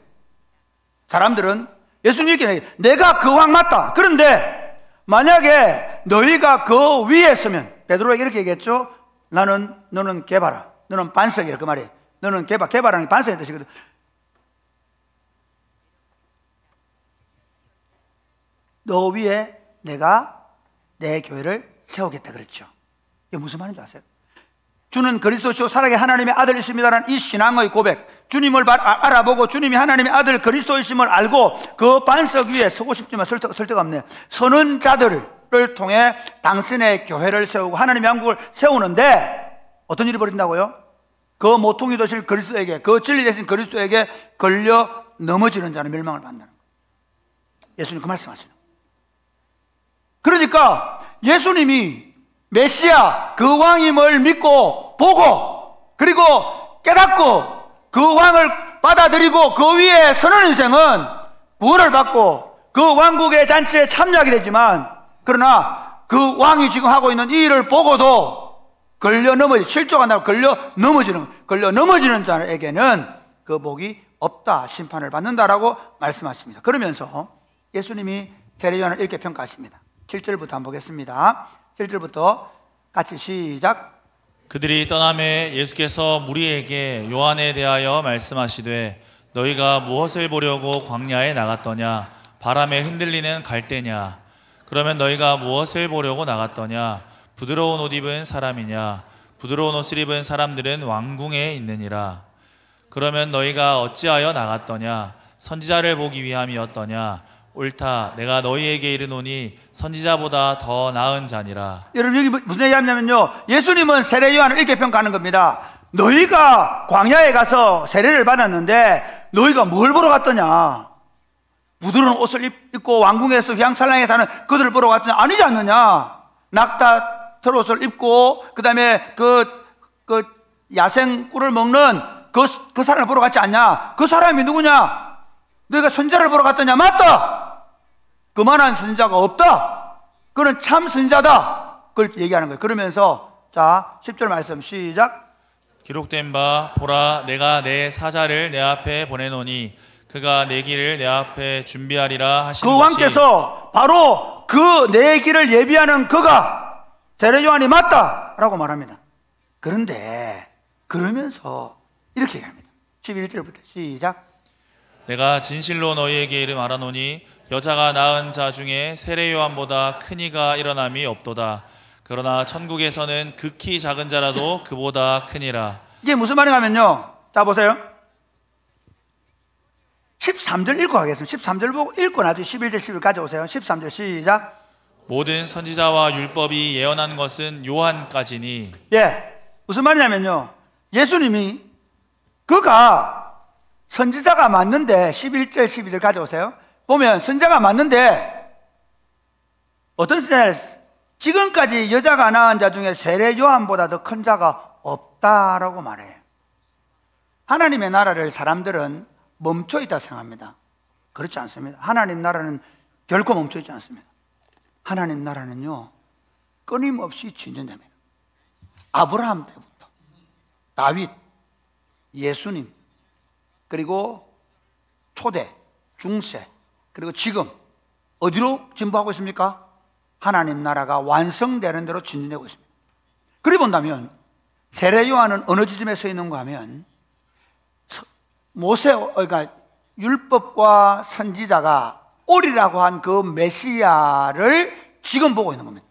사람들은 예수님께 내가 그 왕 맞다. 그런데 만약에 너희가 그 위에 서면 베드로에게 이렇게 얘기했죠. 너는 개바라. 너는 반석이라 그 말이에요. 너는 개바라는 게 반석의 뜻이거든. 너 위에 내가 내 교회를 세우겠다 그랬죠. 이게 무슨 말인지 아세요? 주는 그리스도시요 살아계 하나님의 아들이십니다라는 이 신앙의 고백, 주님을 알아보고 주님이 하나님의 아들 그리스도이심을 알고 그 반석 위에 서고 싶지만 설 데가 없네요. 서는 자들을 통해 당신의 교회를 세우고 하나님의 왕국을 세우는데 어떤 일이 벌어진다고요? 그 모퉁이 되실 그리스도에게, 그 진리 되신 그리스도에게 걸려 넘어지는 자는 멸망을 받는다는 거예요. 예수님 그 말씀하시는 거예요. 그러니까 예수님이 메시아 그 왕임을 믿고 보고 그리고 깨닫고 그 왕을 받아들이고 그 위에 서는 인생은 구원을 받고 그 왕국의 잔치에 참여하게 되지만, 그러나 그 왕이 지금 하고 있는 이 일을 보고도 실족한 다고 걸려 넘어지는 자에게는 그 복이 없다, 심판을 받는다라고 말씀하십니다. 그러면서 예수님이 세례 요한을 이렇게 평가하십니다. 7절부터 한번 보겠습니다. 7절부터 같이 시작. 그들이 떠나매 예수께서 무리에게 요한에 대하여 말씀하시되 너희가 무엇을 보려고 광야에 나갔더냐? 바람에 흔들리는 갈대냐? 그러면 너희가 무엇을 보려고 나갔더냐? 부드러운 옷 입은 사람이냐? 부드러운 옷을 입은 사람들은 왕궁에 있느니라. 그러면 너희가 어찌하여 나갔더냐? 선지자를 보기 위함이었더냐? 옳다, 내가 너희에게 이르노니 선지자보다 더 나은 자니라. 여러분, 여기 무슨 얘기하냐면요, 예수님은 세례 요한을 이렇게 평가하는 겁니다. 너희가 광야에 가서 세례를 받았는데 너희가 뭘 보러 갔더냐? 부드러운 옷을 입고 왕궁에서 휘황찬란하게 사는 그들을 보러 갔더냐? 아니지 않느냐? 낙타 털옷을 입고 그 다음에 그 야생 꿀을 먹는 그 사람을 보러 갔지 않냐? 그 사람이 누구냐? 너희가 선지자를 보러 갔더냐? 맞다! 그만한 선지자가 없다! 그는 참 선지자다! 그걸 얘기하는 거예요. 그러면서 자 10절 말씀 시작. 기록된 바 보라, 내가 내 사자를 내 앞에 보내노니 그가 내 길을 내 앞에 준비하리라 하신 그 왕께서 바로 그 내 길을 예비하는 그가 세례 요한이 맞다! 라고 말합니다. 그런데 그러면서 이렇게 얘기합니다. 11절부터 시작. 내가 진실로 너희에게 이르 말하노니 여자가 낳은 자 중에 세례 요한보다 큰 이가 일어남이 없도다. 그러나 천국에서는 극히 작은 자라도 그보다 크니라. 이게 무슨 말인가면요, 자 보세요. 13절 읽고 가겠습니다. 13절 보고 읽고 나중에 11절 12절 가져오세요. 13절 시작. 모든 선지자와 율법이 예언한 것은 요한까지니. 예, 무슨 말이냐면요, 예수님이 그가 선지자가 맞는데 11절 12절 가져오세요. 보면 선지자가 맞는데 어떤 선지자를 지금까지 여자가 낳은 자 중에 세례 요한보다 더 큰 자가 없다라고 말해요. 하나님의 나라를 사람들은 멈춰 있다 생각합니다. 그렇지 않습니다. 하나님 나라는 결코 멈춰 있지 않습니다. 하나님 나라는요, 끊임없이 진전됩니다. 아브라함 때부터 다윗, 예수님, 그리고 초대, 중세, 그리고 지금 어디로 진보하고 있습니까? 하나님 나라가 완성되는 대로 진전되고 있습니다. 그리 본다면 세례 요한은 어느 지점에 서 있는가 하면 그러니까 율법과 선지자가 오리라고 한 그 메시아를 지금 보고 있는 겁니다.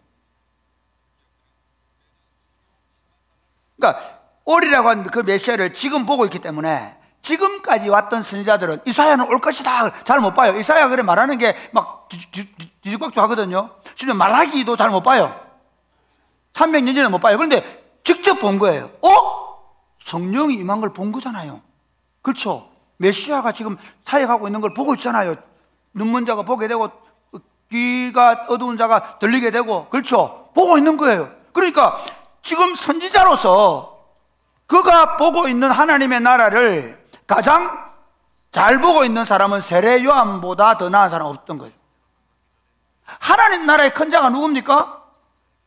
그러니까 오리라고 한 그 메시아를 지금 보고 있기 때문에 지금까지 왔던 선지자들은 이사야는 올 것이다 잘 못 봐요. 이사야 그래 말하는 게 막 뒤죽박죽 하거든요. 심지어 말하기도 잘 못 봐요. 300년 전에 못 봐요. 그런데 직접 본 거예요. 성령이 임한 걸 본 거잖아요. 그렇죠? 메시아가 지금 사역하고 있는 걸 보고 있잖아요. 눈먼 자가 보게 되고 귀가 어두운 자가 들리게 되고, 그렇죠? 보고 있는 거예요. 그러니까 지금 선지자로서 그가 보고 있는 하나님의 나라를 가장 잘 보고 있는 사람은 세례 요한보다 더 나은 사람은 없던 거예요. 하나님 나라의 큰 자가 누굽니까?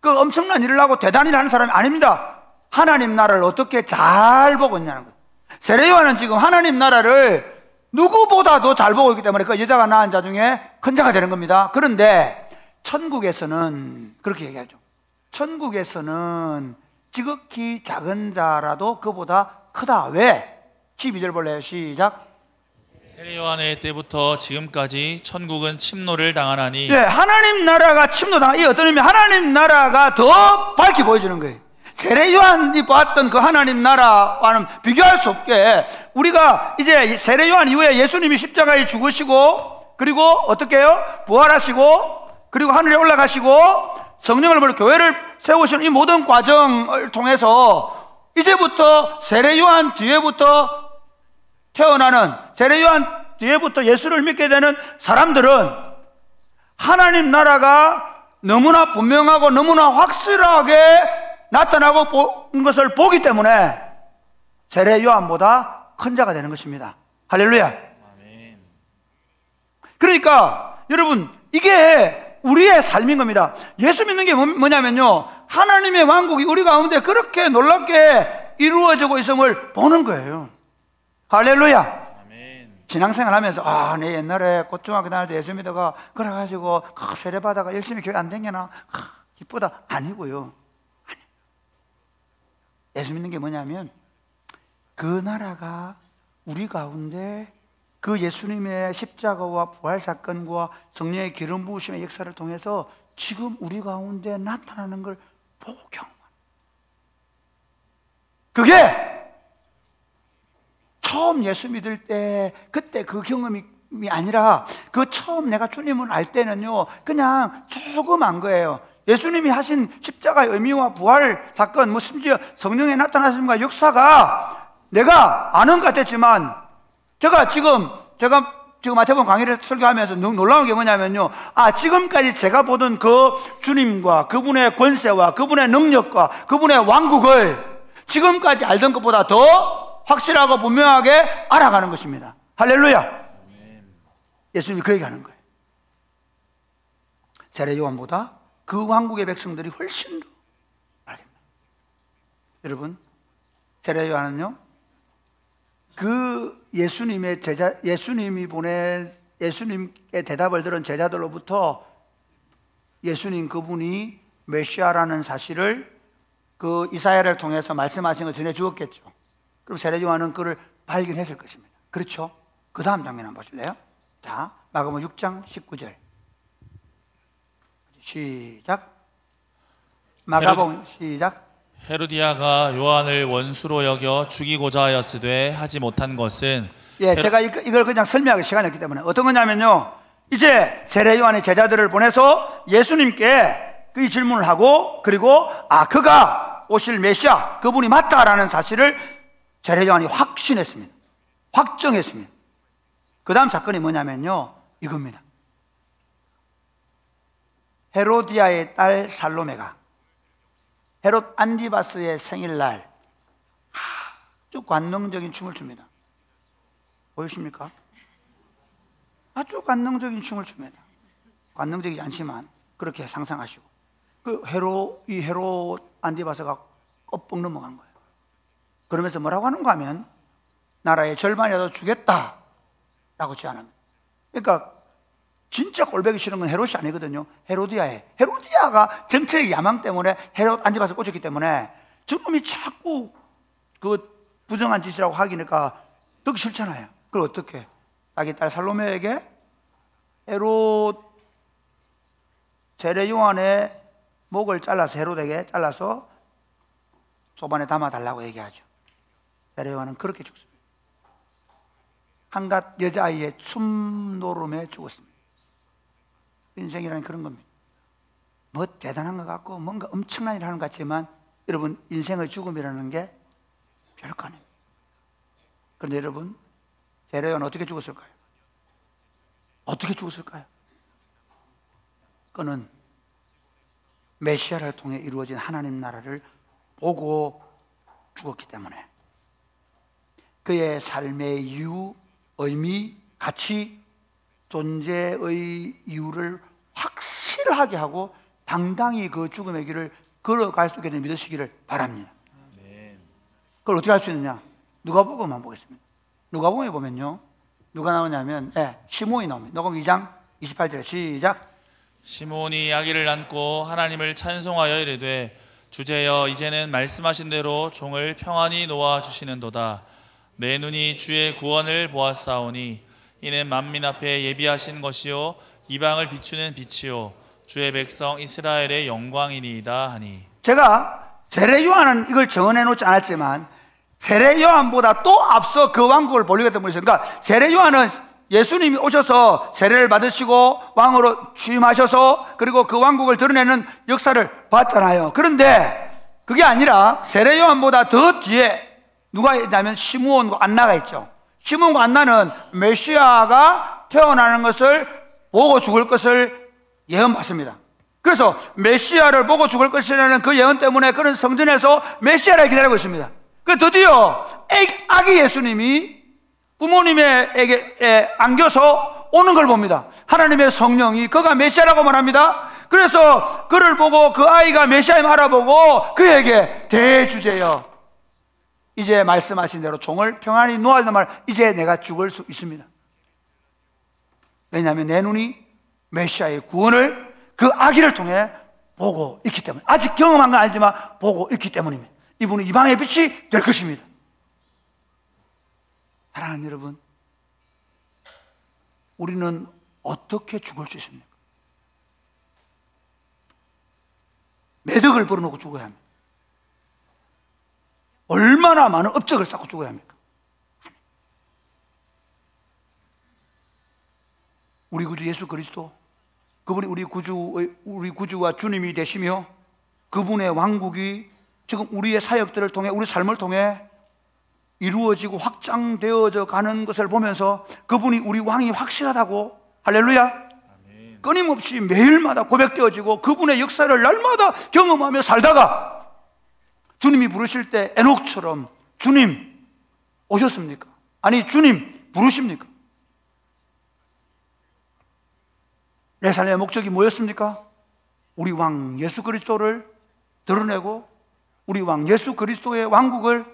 그 엄청난 일을 하고 대단히 하는 사람이 아닙니다. 하나님 나라를 어떻게 잘 보고 있냐는 거예요. 세례 요한은 지금 하나님 나라를 누구보다도 잘 보고 있기 때문에 그 여자가 낳은 자 중에 큰 자가 되는 겁니다. 그런데 천국에서는 그렇게 얘기하죠. 천국에서는 지극히 작은 자라도 그보다 크다. 왜? 12절 볼래요? 시작. 세례 요한의 때부터 지금까지 천국은 침노를 당하나니. 예, 하나님 나라가 침노당. 이 어떤 의미? 하나님 나라가 더 밝게 보여주는 거예요. 세례 요한이 봤던 그 하나님 나라와는 비교할 수 없게 우리가 이제 세례 요한 이후에 예수님이 십자가에 죽으시고 그리고 어떻게 해요? 부활하시고 그리고 하늘에 올라가시고 성령을 보내 교회를 세우시는 이 모든 과정을 통해서 이제부터 세례 요한 뒤에부터 태어나는 세례 요한 뒤에부터 예수를 믿게 되는 사람들은 하나님 나라가 너무나 분명하고 너무나 확실하게 나타나고 본 것을 보기 때문에 세례 요한보다 큰 자가 되는 것입니다. 할렐루야. 아멘. 그러니까 여러분 이게 우리의 삶인 겁니다. 예수 믿는 게 뭐냐면요, 하나님의 왕국이 우리 가운데 그렇게 놀랍게 이루어지고 있음을 보는 거예요. 할렐루야. 신앙생활 하면서 내 옛날에 고등학교 다닐 때 예수 믿어가 그래가지고 세례받아가 열심히 교회 안 다니나 기쁘다. 아니고요. 예수 믿는 게 뭐냐면 그 나라가 우리 가운데 그 예수님의 십자가와 부활 사건과 성령의 기름 부으심의 역사를 통해서 지금 우리 가운데 나타나는 걸 보고 경험하는, 그게 처음 예수 믿을 때 그때 그 경험이 아니라 그 처음 내가 주님을 알 때는요 그냥 조금 안 거예요. 예수님이 하신 십자가의 의미와 부활 사건, 심지어 성령의 나타나심과 역사가 내가 아는 것 같았지만 제가 지금 마태복음 강의를 설교하면서 놀라운 게 뭐냐면요, 지금까지 제가 보던 그 주님과 그분의 권세와 그분의 능력과 그분의 왕국을 지금까지 알던 것보다 더 확실하고 분명하게 알아가는 것입니다. 할렐루야. 예수님이 그 얘기하는 거예요. 세례 요한보다 그 왕국의 백성들이 훨씬 더 알겠다. 여러분, 세례 요한은요 그 예수님의 예수님이 보낸 예수님께 대답을 들은 제자들로부터 예수님 그분이 메시아라는 사실을 그 이사야를 통해서 말씀하신 걸 전해 주었겠죠. 그럼 세례 요한은 그를 발견했을 것입니다. 그렇죠? 그 다음 장면 한번 보실래요? 자, 마가복음 6장 19절 시작. 마가복음 시작. 헤로디아가 요한을 원수로 여겨 죽이고자 하였으되 하지 못한 것은, 제가 이걸 그냥 설명할 시간이 없기 때문에 어떤 거냐면요, 이제 세례 요한의 제자들을 보내서 예수님께 그 질문을 하고 그리고 그가 오실 메시아 그분이 맞다라는 사실을 세례 요한이 확신했습니다. 확정했습니다. 그 다음 사건이 뭐냐면요 이겁니다. 헤로디아의 딸 살로메가 헤롯 안디바스의 생일날 아주 관능적인 춤을 춥니다. 보이십니까? 아주 관능적인 춤을 춥니다. 관능적이지 않지만 그렇게 상상하시고 이 헤롯 안디바스가 껍벅 넘어간 거예요. 그러면서 뭐라고 하는가 하면 나라의 절반이라도 주겠다라고 제안합니다. 그러니까 진짜 꼴보기 싫은 건 헤롯이 아니거든요. 헤로디아가 정치적 야망 때문에 헤롯 안디바스에 꽂혔기 때문에 저놈이 자꾸 그 부정한 짓이라고 하기니까 듣기 싫잖아요. 그걸 어떻게 자기 딸 살로메에게 헤롯 세례 요한의 목을 잘라서 헤롯에게 잘라서 소반에 담아달라고 얘기하죠. 세례 요한은 그렇게 죽습니다. 한갓 여자아이의 춤노름에 죽었습니다. 인생이라는 그런 겁니다. 뭐 대단한 것 같고 뭔가 엄청난 일을 하는 것 같지만 여러분, 인생의 죽음이라는 게 별거 아닙니다. 그런데 여러분, 세례 요한은 어떻게 죽었을까요? 어떻게 죽었을까요? 그는 메시아를 통해 이루어진 하나님 나라를 보고 죽었기 때문에 그의 삶의 이유, 의미, 가치, 존재의 이유를 확실하게 하고 당당히 그 죽음의 길을 걸어갈 수 있게 믿으시기를 바랍니다. 그걸 어떻게 할 수 있느냐? 누가복음만 보겠습니다. 누가복음에 보면요, 누가 나오냐면 시므온이 나옵니다. 누가복음 2장 28절에 시작. 시므온이 아기를 안고 하나님을 찬송하여 이르되 주제여 이제는 말씀하신 대로 종을 평안히 놓아 주시는도다. 내 눈이 주의 구원을 보았사오니 이는 만민 앞에 예비하신 것이요 이방을 비추는 빛이요 주의 백성 이스라엘의 영광이니이다 하니. 제가 세례 요한은 이걸 정언해 놓지 않았지만 세례 요한보다 또 앞서 그 왕국을 보려고 했던 분이었어요. 그러니까 세례 요한은 예수님이 오셔서 세례를 받으시고 왕으로 취임하셔서 그리고 그 왕국을 드러내는 역사를 봤잖아요. 그런데 그게 아니라 세례 요한보다 더 뒤에 누가 있냐면 시므온과 안나가 있죠. 시므온과 안나는 메시아가 태어나는 것을 보고 죽을 것을 예언받습니다. 그래서 메시아를 보고 죽을 것이라는 그 예언 때문에 그런 성전에서 메시아를 기다리고 있습니다. 그 드디어 아기 예수님이 부모님에게 안겨서 오는 걸 봅니다. 하나님의 성령이 그가 메시아라고 말합니다. 그래서 그를 보고 그 아이가 메시아임을 알아보고 그에게 대주제여 이제 말씀하신 대로 종을 평안히 놓아주는 말, 이제 내가 죽을 수 있습니다. 왜냐하면 내 눈이 메시아의 구원을 그 아기를 통해 보고 있기 때문에, 아직 경험한 건 아니지만 보고 있기 때문입니다. 이분은 이방의 빛이 될 것입니다. 사랑하는 여러분, 우리는 어떻게 죽을 수 있습니까? 매덕을 벌어놓고 죽어야 합니다. 얼마나 많은 업적을 쌓고 죽어야 합니까? 우리 구주 예수 그리스도, 그분이 우리 구주와 주님이 되시며 그분의 왕국이 지금 우리의 사역들을 통해, 우리 삶을 통해 이루어지고 확장되어져 가는 것을 보면서 그분이 우리 왕이 확실하다고, 할렐루야, 아멘. 끊임없이 매일마다 고백되어지고 그분의 역사를 날마다 경험하며 살다가 주님이 부르실 때 에녹처럼 주님 오셨습니까? 아니 주님 부르십니까? 내 삶의 목적이 뭐였습니까? 우리 왕 예수 그리스도를 드러내고 우리 왕 예수 그리스도의 왕국을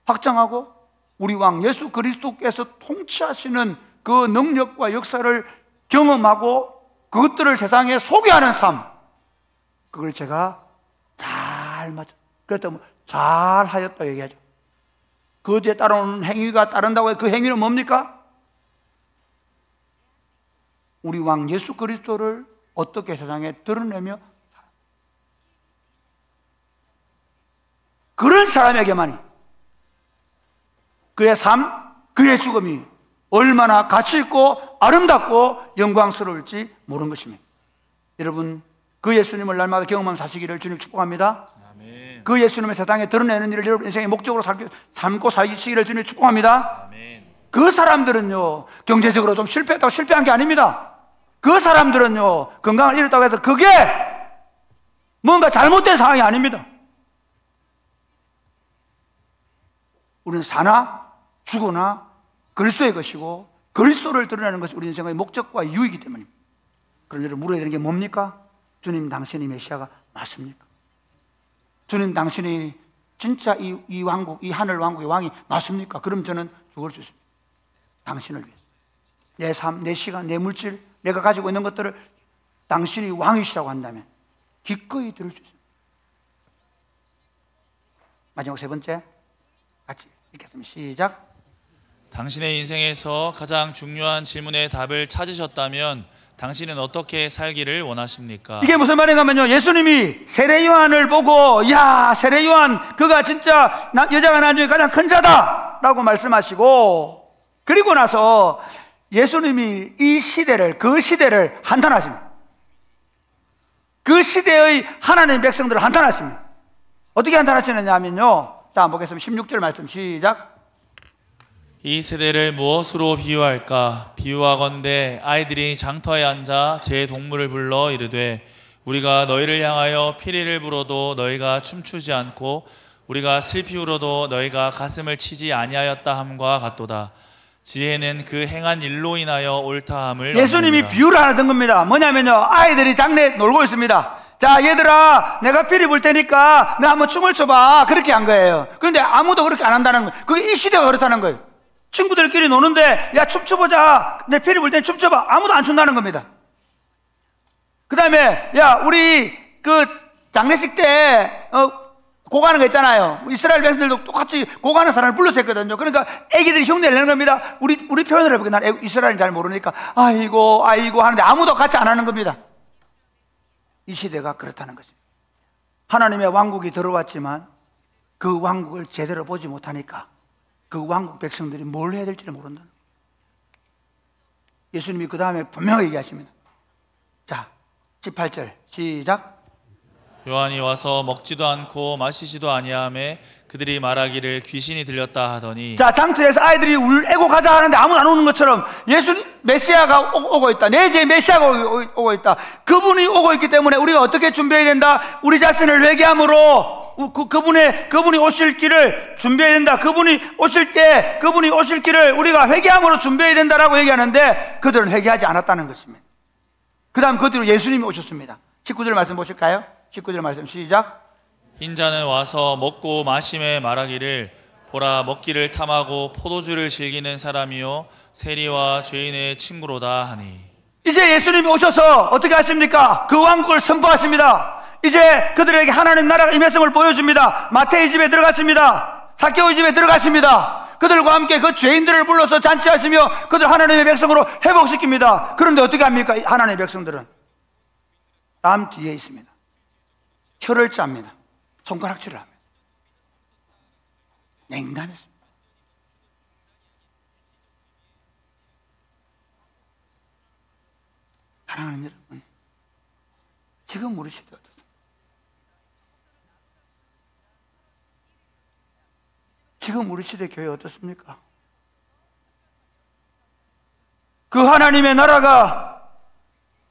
확장하고 우리 왕 예수 그리스도께서 통치하시는 그 능력과 역사를 경험하고 그것들을 세상에 소개하는 삶, 그걸 제가 잘 그랬더니 잘 하였다 얘기하죠. 그 뒤에 따라오는 행위가 따른다고 해서 그 행위는 뭡니까? 우리 왕 예수 그리스도를 어떻게 세상에 드러내며 그런 사람에게만이 그의 삶, 그의 죽음이 얼마나 가치있고 아름답고 영광스러울지 모르는 것입니다. 여러분, 그 예수님을 날마다 경험하며 사시기를 주님 축복합니다. 아멘. 그 예수님을 세상에 드러내는 일을 여러분 인생의 목적으로 삼고 사시기를 주님 축복합니다. 아멘. 그 사람들은요, 경제적으로 좀 실패했다고 실패한 게 아닙니다. 그 사람들은요, 건강을 잃었다고 해서 그게 뭔가 잘못된 상황이 아닙니다. 우리는 사나 죽으나 그리스도의 것이고 그리스도를 드러내는 것이 우리 인생의 목적과 이유이기 때문입니다. 그럼 여러분 물어야 되는 게 뭡니까? 주님 당신이 메시아가 맞습니까? 주님 당신이 진짜 이 왕국, 이 하늘 왕국의 왕이 맞습니까? 그럼 저는 죽을 수 있습니다. 당신을 위해서. 내 삶, 내 시간, 내 물질, 내가 가지고 있는 것들을 당신이 왕이시라고 한다면 기꺼이 들을 수 있습니다. 마지막 세 번째 같이 읽겠습니다. 시작. 당신의 인생에서 가장 중요한 질문의 답을 찾으셨다면 당신은 어떻게 살기를 원하십니까? 이게 무슨 말인가면요, 예수님이 세례 요한을 보고 야 세례 요한 그가 진짜 여자가 난 중에 가장 큰 자다 라고 말씀하시고, 그리고 나서 예수님이 이 시대를, 그 시대를 한탄하십니다. 그 시대의 하나님 백성들을 한탄하십니다. 어떻게 한탄하시느냐 하면요, 자 한번 보겠습니다. 16절 말씀 시작. 이 세대를 무엇으로 비유할까? 비유하건대 아이들이 장터에 앉아 제 동물을 불러 이르되 우리가 너희를 향하여 피리를 불어도 너희가 춤추지 않고 우리가 슬피 울어도 너희가 가슴을 치지 아니하였다 함과 같도다. 지혜는 그 행한 일로 인하여 옳다함을 예수님이 얻느니라. 비유를 하나 든 겁니다. 뭐냐면요, 아이들이 장내에 놀고 있습니다. 자, 얘들아, 내가 피리 불 테니까 너 한번 춤을 춰봐. 그렇게 한 거예요. 그런데 아무도 그렇게 안 한다는 거예요. 그게 이 시대가 그렇다는 거예요. 친구들끼리 노는데, 야, 춤춰보자. 내 피리 불 테니 춤춰봐. 아무도 안 춘다는 겁니다. 그 다음에, 야, 우리 그 장례식 때 고가는 거 있잖아요. 이스라엘 백성들도 똑같이 고가는 사람을 불러서 했거든요. 그러니까 애기들이 흉내를 내는 겁니다. 우리 표현을 해볼게요. 난 이스라엘은 잘 모르니까 아이고 하는데 아무도 같이 안 하는 겁니다. 이 시대가 그렇다는 것입니다. 하나님의 왕국이 들어왔지만 그 왕국을 제대로 보지 못하니까 그 왕국 백성들이 뭘 해야 될지를 모른다는 거예요. 예수님이 그 다음에 분명히 얘기하십니다. 자, 18절 시작. 요한이 와서 먹지도 않고 마시지도 아니하매 그들이 말하기를 귀신이 들렸다 하더니. 자, 장터에서 아이들이 애고 가자 하는데 아무도 안 오는 것처럼 예수님 메시아가 오고 있다. 내재 메시아가 오고 있다. 그분이 오고 있기 때문에 우리가 어떻게 준비해야 된다? 우리 자신을 회개함으로 그분이 오실 길을 준비해야 된다. 그분이 오실 길을 우리가 회개함으로 준비해야 된다라고 얘기하는데 그들은 회개하지 않았다는 것입니다. 그 다음 그 뒤로 예수님이 오셨습니다. 19절 말씀 보실까요? 19절 말씀 시작. 인자는 와서 먹고 마심에 말하기를 보라 먹기를 탐하고 포도주를 즐기는 사람이요 세리와 죄인의 친구로다 하니. 이제 예수님이 오셔서 어떻게 하십니까? 그 왕국을 선포하십니다. 이제 그들에게 하나님 나라가 임했음을 보여줍니다. 마태의 집에 들어갔습니다. 삭개오의 집에 들어갔습니다. 그들과 함께 그 죄인들을 불러서 잔치하시며 그들 하나님의 백성으로 회복시킵니다. 그런데 어떻게 합니까? 하나님의 백성들은 남 뒤에 있습니다. 혀를 짭니다. 손가락질을 합니다. 냉담했습니다. 사랑하는 여러분, 지금 우리 시대 어떻습니까? 지금 우리 시대 교회 어떻습니까? 그 하나님의 나라가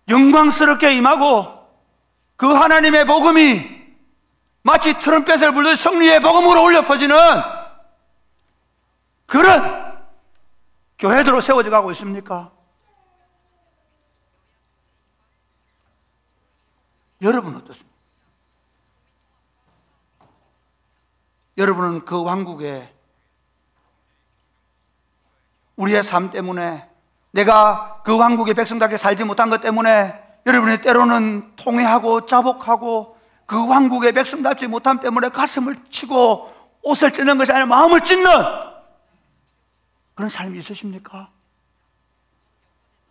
영광스럽게 임하고 그 하나님의 복음이 마치 트럼펫을 불듯 승리의 복음으로 울려 퍼지는 그런 교회들로 세워져 가고 있습니까? 여러분은 어떻습니까? 여러분은 그 왕국에 우리의 삶 때문에 내가 그 왕국의 백성답게 살지 못한 것 때문에 여러분이 때로는 통회하고 자복하고 그 왕국의 백성답지 못함 때문에 가슴을 치고 옷을 찢는 것이 아니라 마음을 찢는 그런 삶이 있으십니까?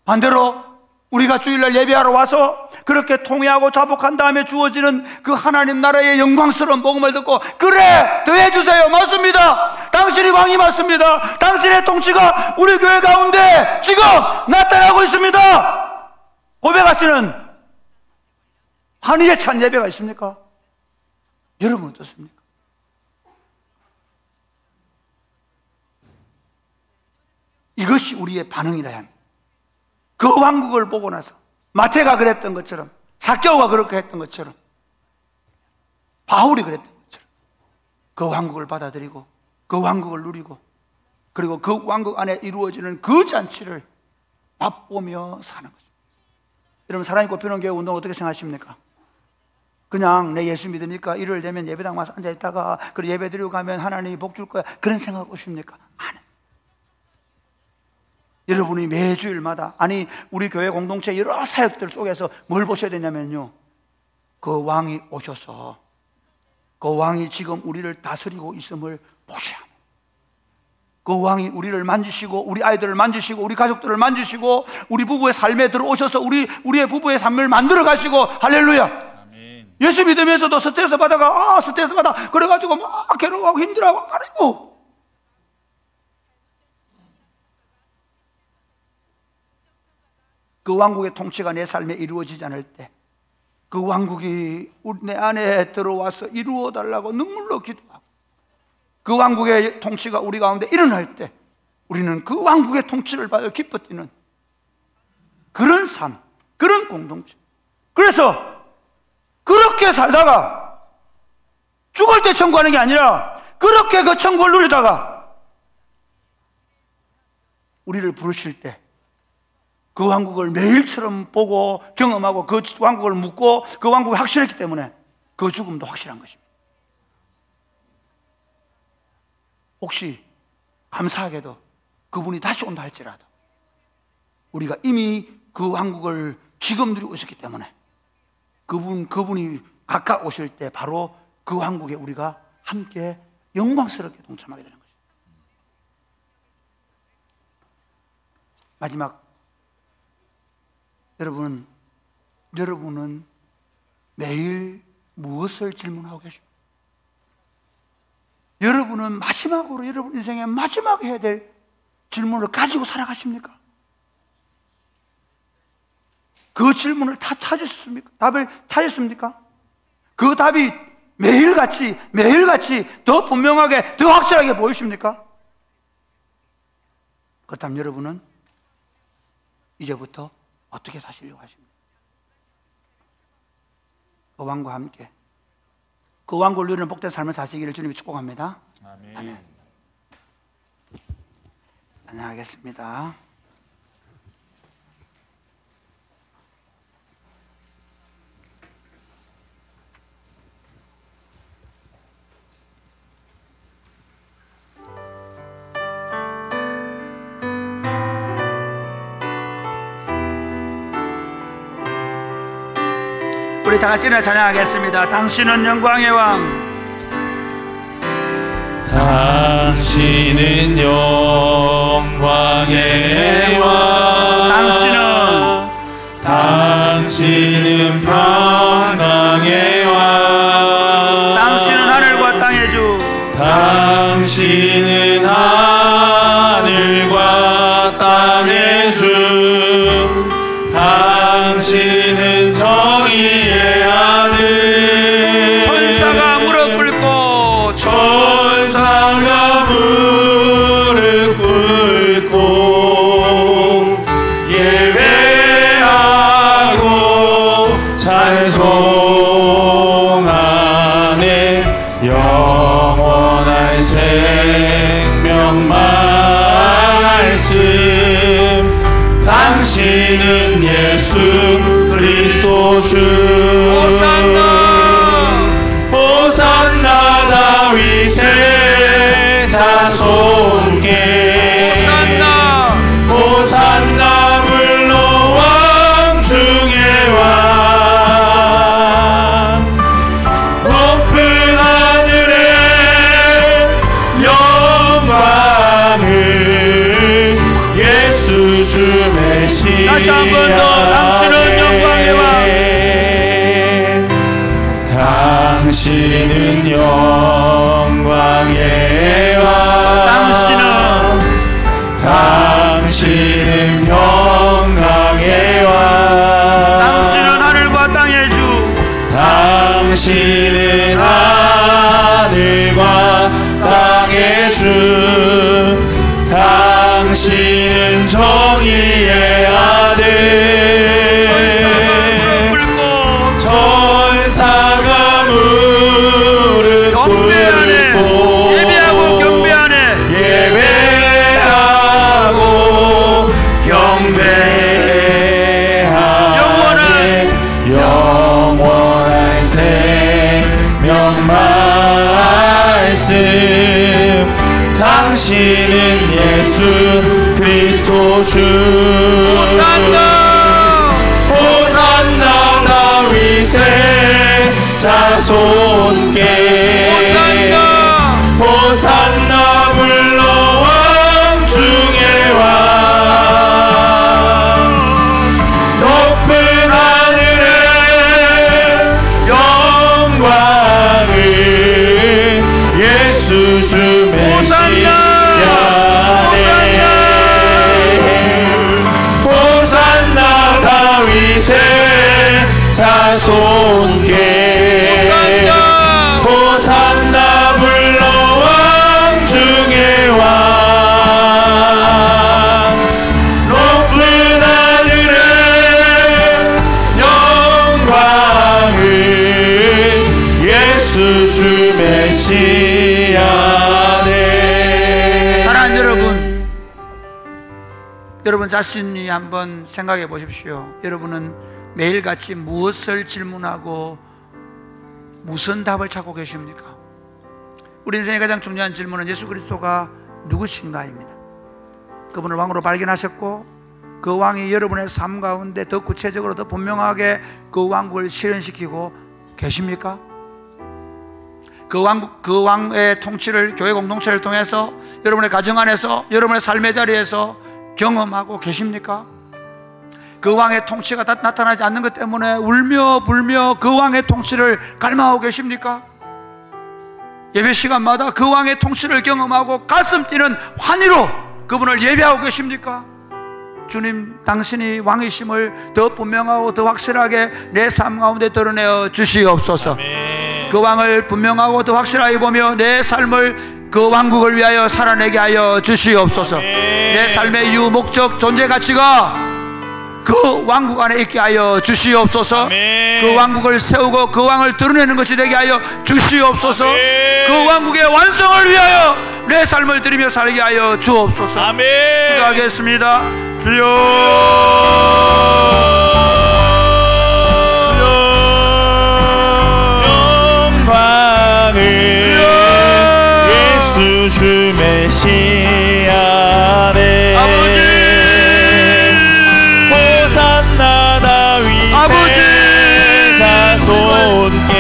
반대로 우리가 주일날 예배하러 와서 그렇게 통회하고 자복한 다음에 주어지는 그 하나님 나라의 영광스러운 복음을 듣고 그래 더해주세요. 맞습니다. 당신이 왕이 맞습니다. 당신의 통치가 우리 교회 가운데 지금 나타나고 있습니다. 고백하시는 환희에 찬 예배가 있습니까? 여러분 어떻습니까? 이것이 우리의 반응이라야 합니다. 그 왕국을 보고 나서 마태가 그랬던 것처럼 삭개오가 그렇게 했던 것처럼 바울이 그랬던 것처럼 그 왕국을 받아들이고 그 왕국을 누리고 그리고 그 왕국 안에 이루어지는 그 잔치를 맛보며 사는 거죠. 여러분 사랑이 꽃피우는 교회 운동 어떻게 생각하십니까? 그냥 내 예수 믿으니까 일요일 되면 예배당 와서 앉아있다가 그리고 예배 드리고 가면 하나님이 복 줄 거야 그런 생각 오십니까? 아니에요. 여러분이 매주일마다 아니 우리 교회 공동체 여러 사역들 속에서 뭘 보셔야 되냐면요 그 왕이 오셔서 그 왕이 지금 우리를 다스리고 있음을 보셔야 합니다. 그 왕이 우리를 만지시고 우리 아이들을 만지시고 우리 가족들을 만지시고 우리 부부의 삶에 들어오셔서 우리의 부부의 삶을 만들어 가시고 할렐루야. 아멘. 예수 믿으면서도 스트레스 받아가 스트레스 받아 그래가지고 막 괴로워하고 힘들어하고 아이고 그 왕국의 통치가 내 삶에 이루어지지 않을 때 그 왕국이 내 안에 들어와서 이루어달라고 눈물로 기도하고 그 왕국의 통치가 우리 가운데 일어날 때 우리는 그 왕국의 통치를 받아 기뻐 뛰는 그런 삶, 그런 공동체. 그래서 그렇게 살다가 죽을 때 천국하는 게 아니라 그렇게 그 천국을 누리다가 우리를 부르실 때 그 왕국을 매일처럼 보고 경험하고 그 왕국을 묻고 그 왕국이 확실했기 때문에 그 죽음도 확실한 것입니다. 혹시 감사하게도 그분이 다시 온다 할지라도 우리가 이미 그 왕국을 지금 누리고 있었기 때문에 그분이 가까이 오실 때 바로 그 왕국에 우리가 함께 영광스럽게 동참하게 되는 것입니다. 마지막, 여러분은 매일 무엇을 질문하고 계십니까? 여러분은 마지막으로 여러분 인생의 마지막 해야 될 질문을 가지고 살아가십니까? 그 질문을 다 찾으셨습니까? 답을 찾으셨습니까? 그 답이 매일같이 더 분명하게 더 확실하게 보이십니까? 그렇다면 여러분은 이제부터 어떻게 사시려고 하십니까? 그 왕과 함께 그 왕국을 누리는 복된 삶을 사시기를 주님이 축복합니다. 아멘. 안녕하겠습니다. 우리 다 같이 일어나 찬양하겠습니다. 당신은 영광의 왕, 당신은 영광의 왕, 당신은 평강의 왕, 당신은 하늘과 땅의 주, 당신은 하늘과 땅의 주, 당신은 정의의 아들, 천사가 무릎 꿇고 천사가 무릎 꿇고 예배하고 찬송하네. 영원한 생명 말씀, 당신은 예수 그리스도 주. 호산나 다윗의 자손께, 호산나 불러왕 중의 왕. 높은 하늘에 영광을 예수 주 메시아. 다시 한 번 더, 당신은 영광의 왕, 당신은 영광의 왕, 당신은 평강의 왕, 당신은 하늘과 땅의 주, 당신은 하늘과 땅의 주, 당신은 정의의 아들, 천사가 무릎 꿇고 예배하고 경배하네, 예배하고 경배하네. 영원한 생명 말씀, 당신은 예수 그리스도 주. 호산나 다윗의 자손께, 호산나 불러왕 중의 왕. 높은 하늘에 영광을 예수 주 메시아네. 호산나 다윗의 자손께, 호산나 불러왕 중의 왕. 높은 하늘에 영광을 예수 주 메시아네. 사랑하는 여러분, 여러분 자신이 한번 생각해 보십시오. 여러분은 매일같이 무엇을 질문하고 무슨 답을 찾고 계십니까? 우리 인생의 가장 중요한 질문은 예수 그리스도가 누구신가입니다. 그분을 왕으로 발견하셨고 그 왕이 여러분의 삶 가운데 더 구체적으로 더 분명하게 그 왕국을 실현시키고 계십니까? 그 왕의 통치를 교회 공동체를 통해서 여러분의 가정 안에서 여러분의 삶의 자리에서 경험하고 계십니까? 그 왕의 통치가 나타나지 않는 것 때문에 울며 불며 그 왕의 통치를 갈망하고 계십니까? 예배 시간마다 그 왕의 통치를 경험하고 가슴 뛰는 환희로 그분을 예배하고 계십니까? 주님, 당신이 왕이심을 더 분명하고 더 확실하게 내 삶 가운데 드러내어 주시옵소서. 아멘. 그 왕을 분명하고 더 확실하게 보며 내 삶을 그 왕국을 위하여 살아내게 하여 주시옵소서. 아멘. 내 삶의 이유, 목적, 존재 가치가 그 왕국 안에 있게 하여 주시옵소서. 아멘. 그 왕국을 세우고 그 왕을 드러내는 것이 되게 하여 주시옵소서. 아멘. 그 왕국의 완성을 위하여 내 삶을 드리며 살게 하여 주옵소서. 아멘. 기도하겠습니다. 주여, 영광을 예수 주 메시아네. 아버지, 호산나 다윗의 아버지, 자손께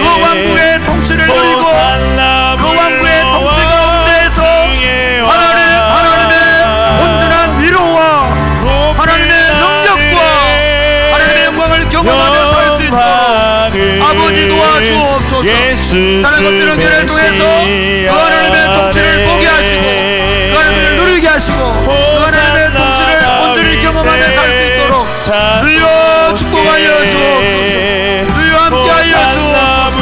그 왕국의 통치를 누리고 호산나 그 왕국의 통치 가운데에서 하나님의 온전한 위로와 하나님의 능력과 하나님의 영광을 경험하며 살 수 있도록 아버지 도와주옵소서. 다른 것들은 교회를 통해서 그 하나님의 통치를 보게 하시고 그 하나님을 누리게 하시고 그 하나님의 통치를 온전히 경험하며 살 수 있도록 주여 축복하여 주옵소서. 주여 함께하여 주옵소서.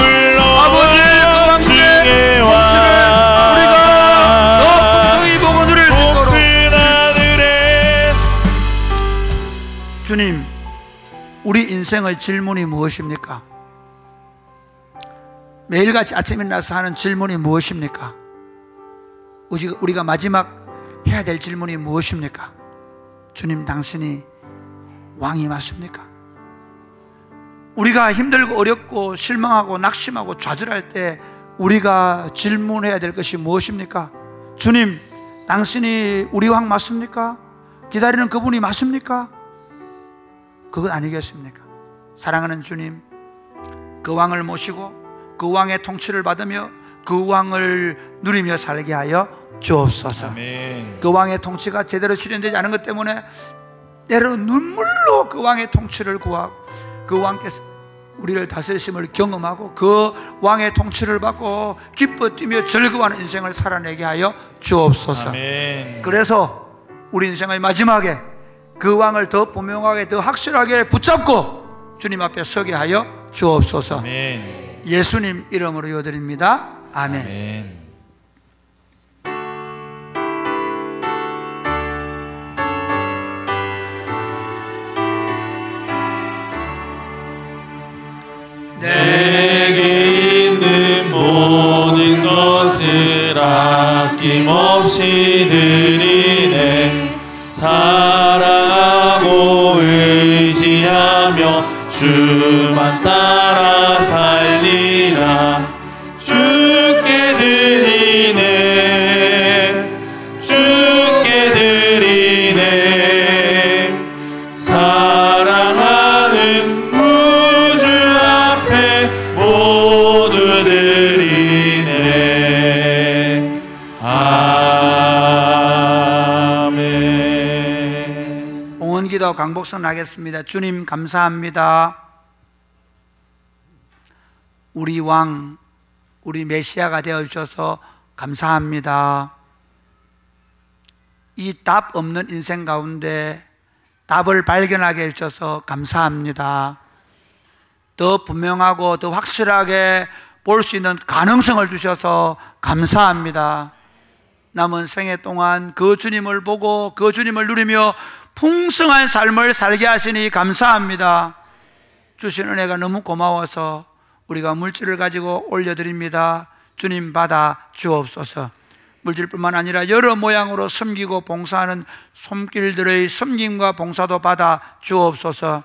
아버지, 그 왕국의 통치를 우리가 더 풍성히 보고 누릴 수 있도록 주님, 우리 인생의 질문이 무엇입니까? 매일같이 아침에 일어나서 하는 질문이 무엇입니까? 우리가 마지막 해야 될 질문이 무엇입니까? 주님, 당신이 왕이 맞습니까? 우리가 힘들고 어렵고 실망하고 낙심하고 좌절할 때 우리가 질문해야 될 것이 무엇입니까? 주님, 당신이 우리 왕 맞습니까? 기다리는 그분이 맞습니까? 그것 아니겠습니까? 사랑하는 주님, 그 왕을 모시고 그 왕의 통치를 받으며 그 왕을 누리며 살게 하여 주옵소서. 아멘. 그 왕의 통치가 제대로 실현되지 않은 것 때문에 때로는 눈물로 그 왕의 통치를 구하고 그 왕께서 우리를 다스리심을 경험하고 그 왕의 통치를 받고 기뻐 뛰며 즐거워하는 인생을 살아내게 하여 주옵소서. 아멘. 그래서 우리 인생의 마지막에 그 왕을 더 분명하게 더 확실하게 붙잡고 주님 앞에 서게 하여 주옵소서. 아멘. 예수님 이름으로 요드립니다. 아멘. 아멘. 내게 있는 모든 것을 아낌없이 드리네. 사랑하고 의지하며 주만 따라 살리라. 주께 드리네, 주께 드리네. 사랑하는 구주 앞에 모두 드리네. 아멘. 봉헌기도 강복선 하겠습니다. 주님 감사합니다. 우리 왕, 우리 메시아가 되어주셔서 감사합니다. 이 답 없는 인생 가운데 답을 발견하게 해주셔서 감사합니다. 더 분명하고 더 확실하게 볼 수 있는 가능성을 주셔서 감사합니다. 남은 생애 동안 그 주님을 보고 그 주님을 누리며 풍성한 삶을 살게 하시니 감사합니다. 주신 은혜가 너무 고마워서 우리가 물질을 가지고 올려드립니다. 주님 받아 주옵소서. 물질뿐만 아니라 여러 모양으로 섬기고 봉사하는 손길들의 섬김과 봉사도 받아 주옵소서.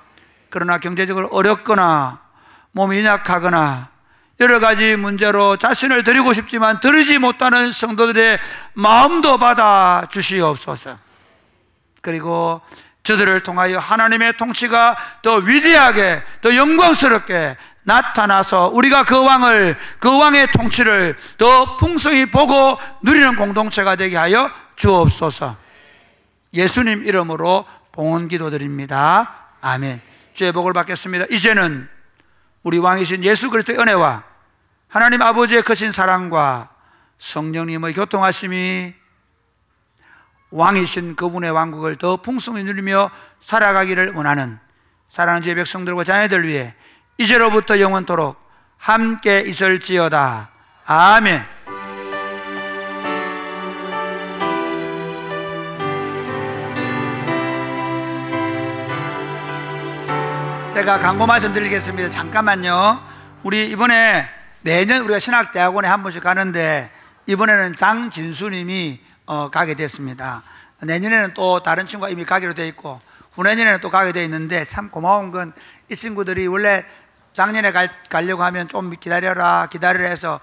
그러나 경제적으로 어렵거나 몸이 약하거나 여러 가지 문제로 자신을 드리고 싶지만 드리지 못하는 성도들의 마음도 받아 주시옵소서. 그리고 저들을 통하여 하나님의 통치가 더 위대하게, 더 영광스럽게 나타나서 우리가 그 왕의 통치를 더 풍성히 보고 누리는 공동체가 되게 하여 주옵소서. 예수님 이름으로 봉헌 기도드립니다. 아멘. 주의 복을 받겠습니다. 이제는 우리 왕이신 예수 그리스도의 은혜와 하나님 아버지의 크신 사랑과 성령님의 교통하심이 왕이신 그분의 왕국을 더 풍성히 누리며 살아가기를 원하는 사랑하는 주의 백성들과 자녀들 위해 이제로부터 영원토록 함께 있을지어다. 아멘. 제가 광고 말씀드리겠습니다. 잠깐만요. 우리 이번에 매년 우리가 신학대학원에 한 번씩 가는데 이번에는 장진수님이 가게 됐습니다. 내년에는 또 다른 친구가 이미 가기로 돼 있고 후내년에는 또 가게 돼 있는데, 참 고마운 건 이 친구들이 원래 작년에 가려고 하면 좀 기다려라 해서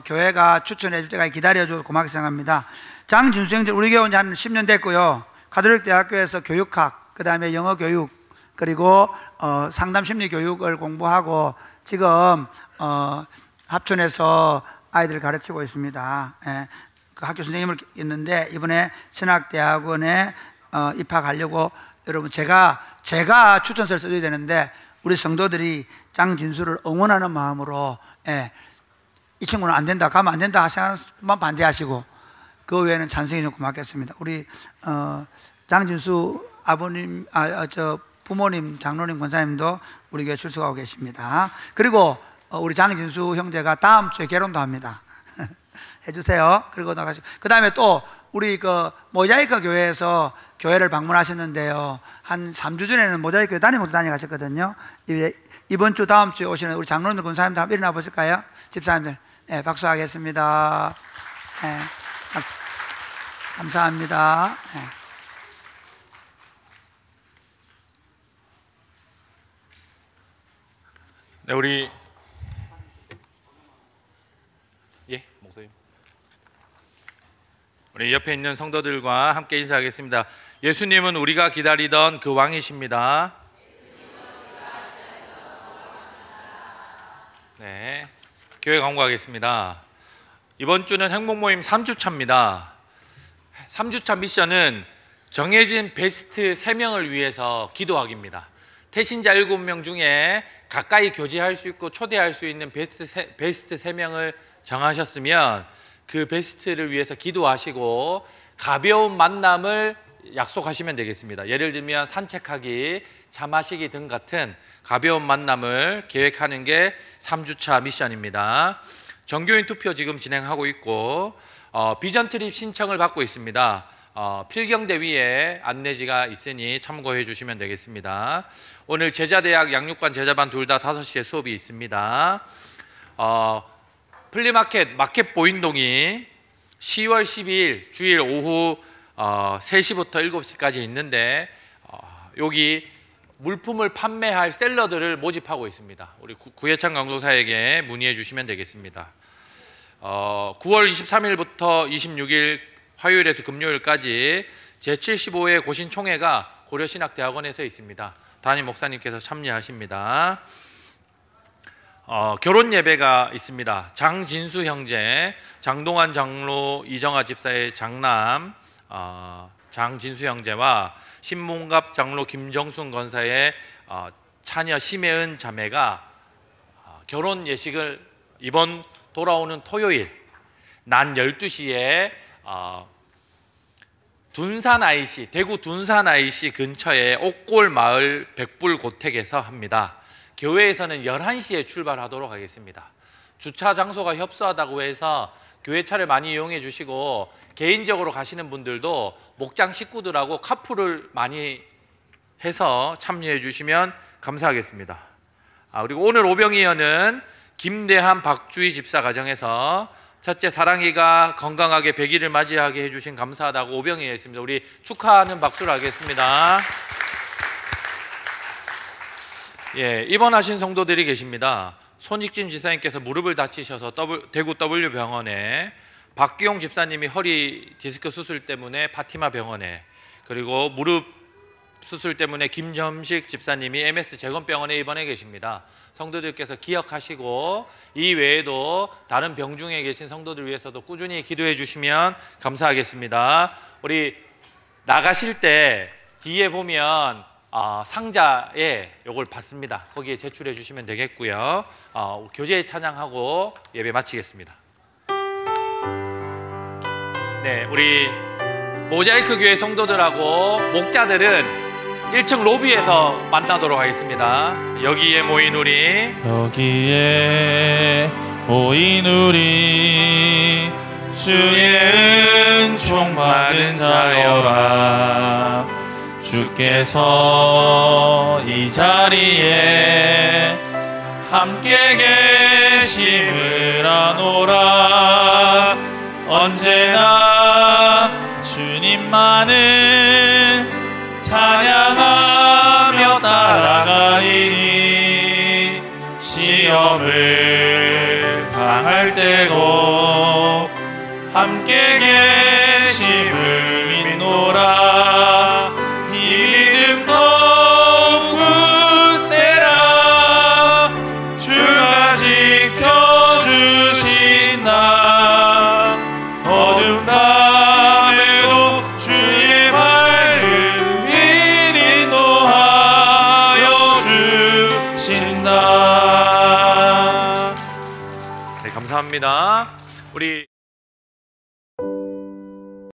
교회가 추천해 줄 때까지 기다려줘서 고맙게 생각합니다. 장진수 형제 우리 교회 한 10년 됐고요. 가톨릭 대학교에서 교육학, 그 다음에 영어 교육, 그리고 상담 심리 교육을 공부하고 지금 합천에서 아이들을 가르치고 있습니다. 예. 그 학교 선생님을 있는데 이번에 신학대학원에 입학하려고, 여러분 제가 추천서를 써줘야 되는데 우리 성도들이 장진수를 응원하는 마음으로, 예, 이 친구는 안 된다, 가면 안 된다 생각만 반대하시고 그 외에는 찬성해 좀 고맙겠습니다. 우리 장진수 아버님, 부모님, 장로님, 권사님도 우리 교회 출석하고 계십니다. 그리고 우리 장진수 형제가 다음 주에 결혼도 합니다. 해주세요. 그리고 나가시고, 그 다음에 또 우리 그 모자이크 교회에서 교회를 방문하셨는데요, 한 3주 전에는 모자이크 교회 담임목사 다녀가셨거든요. 이번 주 다음 주에 오시는 우리 장로님들, 권사님들 한번 일어나 보실까요? 집사님들, 네, 박수하겠습니다. 네, 감사합니다. 네. 네, 우리 목사님, 우리 옆에 있는 성도들과 함께 인사하겠습니다. 예수님은 우리가 기다리던 그 왕이십니다. 네, 교회 광고하겠습니다. 이번 주는 행복모임 3주차입니다. 3주차 미션은 정해진 베스트 3명을 위해서 기도하기입니다. 태신자 7명 중에 가까이 교제할 수 있고 초대할 수 있는 베스트 3명을 정하셨으면 그 베스트를 위해서 기도하시고 가벼운 만남을 약속하시면 되겠습니다. 예를 들면 산책하기, 차 마시기 등 같은 가벼운 만남을 계획하는 게 3주차 미션입니다. 정교인 투표 지금 진행하고 있고 비전 트립 신청을 받고 있습니다. 필경대 위에 안내지가 있으니 참고해 주시면 되겠습니다. 오늘 제자대학 양육반 제자반 둘 다 5시에 수업이 있습니다. 플리마켓 마켓 보인동이 10월 12일 주일 오후 3시부터 7시까지 있는데 여기 물품을 판매할 셀러들을 모집하고 있습니다. 우리 구예찬 강도사에게 문의해 주시면 되겠습니다. 9월 23일부터 26일 화요일에서 금요일까지 제75회 고신총회가 고려신학대학원에서 있습니다. 담임 목사님께서 참여하십니다. 결혼 예배가 있습니다. 장진수 형제, 장동환 장로, 이정아 집사의 장남 장진수 형제와 신문갑 장로 김정순 권사의 차녀 심혜은 자매가 결혼 예식을 이번 돌아오는 토요일 낮 12시에 둔산 IC, 대구 둔산 IC 근처에 옥골 마을 백불 고택에서 합니다. 교회에서는 11시에 출발하도록 하겠습니다. 주차 장소가 협소하다고 해서 교회 차를 많이 이용해 주시고 개인적으로 가시는 분들도 목장 식구들하고 카풀을 많이 해서 참여해 주시면 감사하겠습니다. 그리고 오늘 오병이어는 김대한 박주희 집사 가정에서 첫째 사랑이가 건강하게 100일을 맞이하게 해주신 감사하다고 오병이에 있습니다. 우리 축하하는 박수를 하겠습니다. 예, 입원하신 성도들이 계십니다. 손익진 지사님께서 무릎을 다치셔서 대구 W병원에, 박기용 집사님이 허리 디스크 수술 때문에 파티마 병원에, 그리고 무릎 수술 때문에 김점식 집사님이 MS 재건병원에 입원해 계십니다. 성도들께서 기억하시고 이 외에도 다른 병 중에 계신 성도들 위해서도 꾸준히 기도해 주시면 감사하겠습니다. 우리 나가실 때 뒤에 보면 상자에 요걸 받습니다. 거기에 제출해 주시면 되겠고요. 교제 찬양하고 예배 마치겠습니다. 네, 우리 모자이크 교회 성도들하고 목자들은 1층 로비에서 만나도록 하겠습니다. 여기에 모인 우리 주의 은총 받은 자여라. 주께서 이 자리에 함께 계심을 아노라. 언제나 주님만을 찬양하며 따라가리니 시험을 당할 때도 함께 계심을 믿노라. 이 믿음 더욱 굳세라. 주가 지켜주신다. 어둠 밤에도 주의 밝음이 인도하여 주신다. 네, 감사합니다. 우리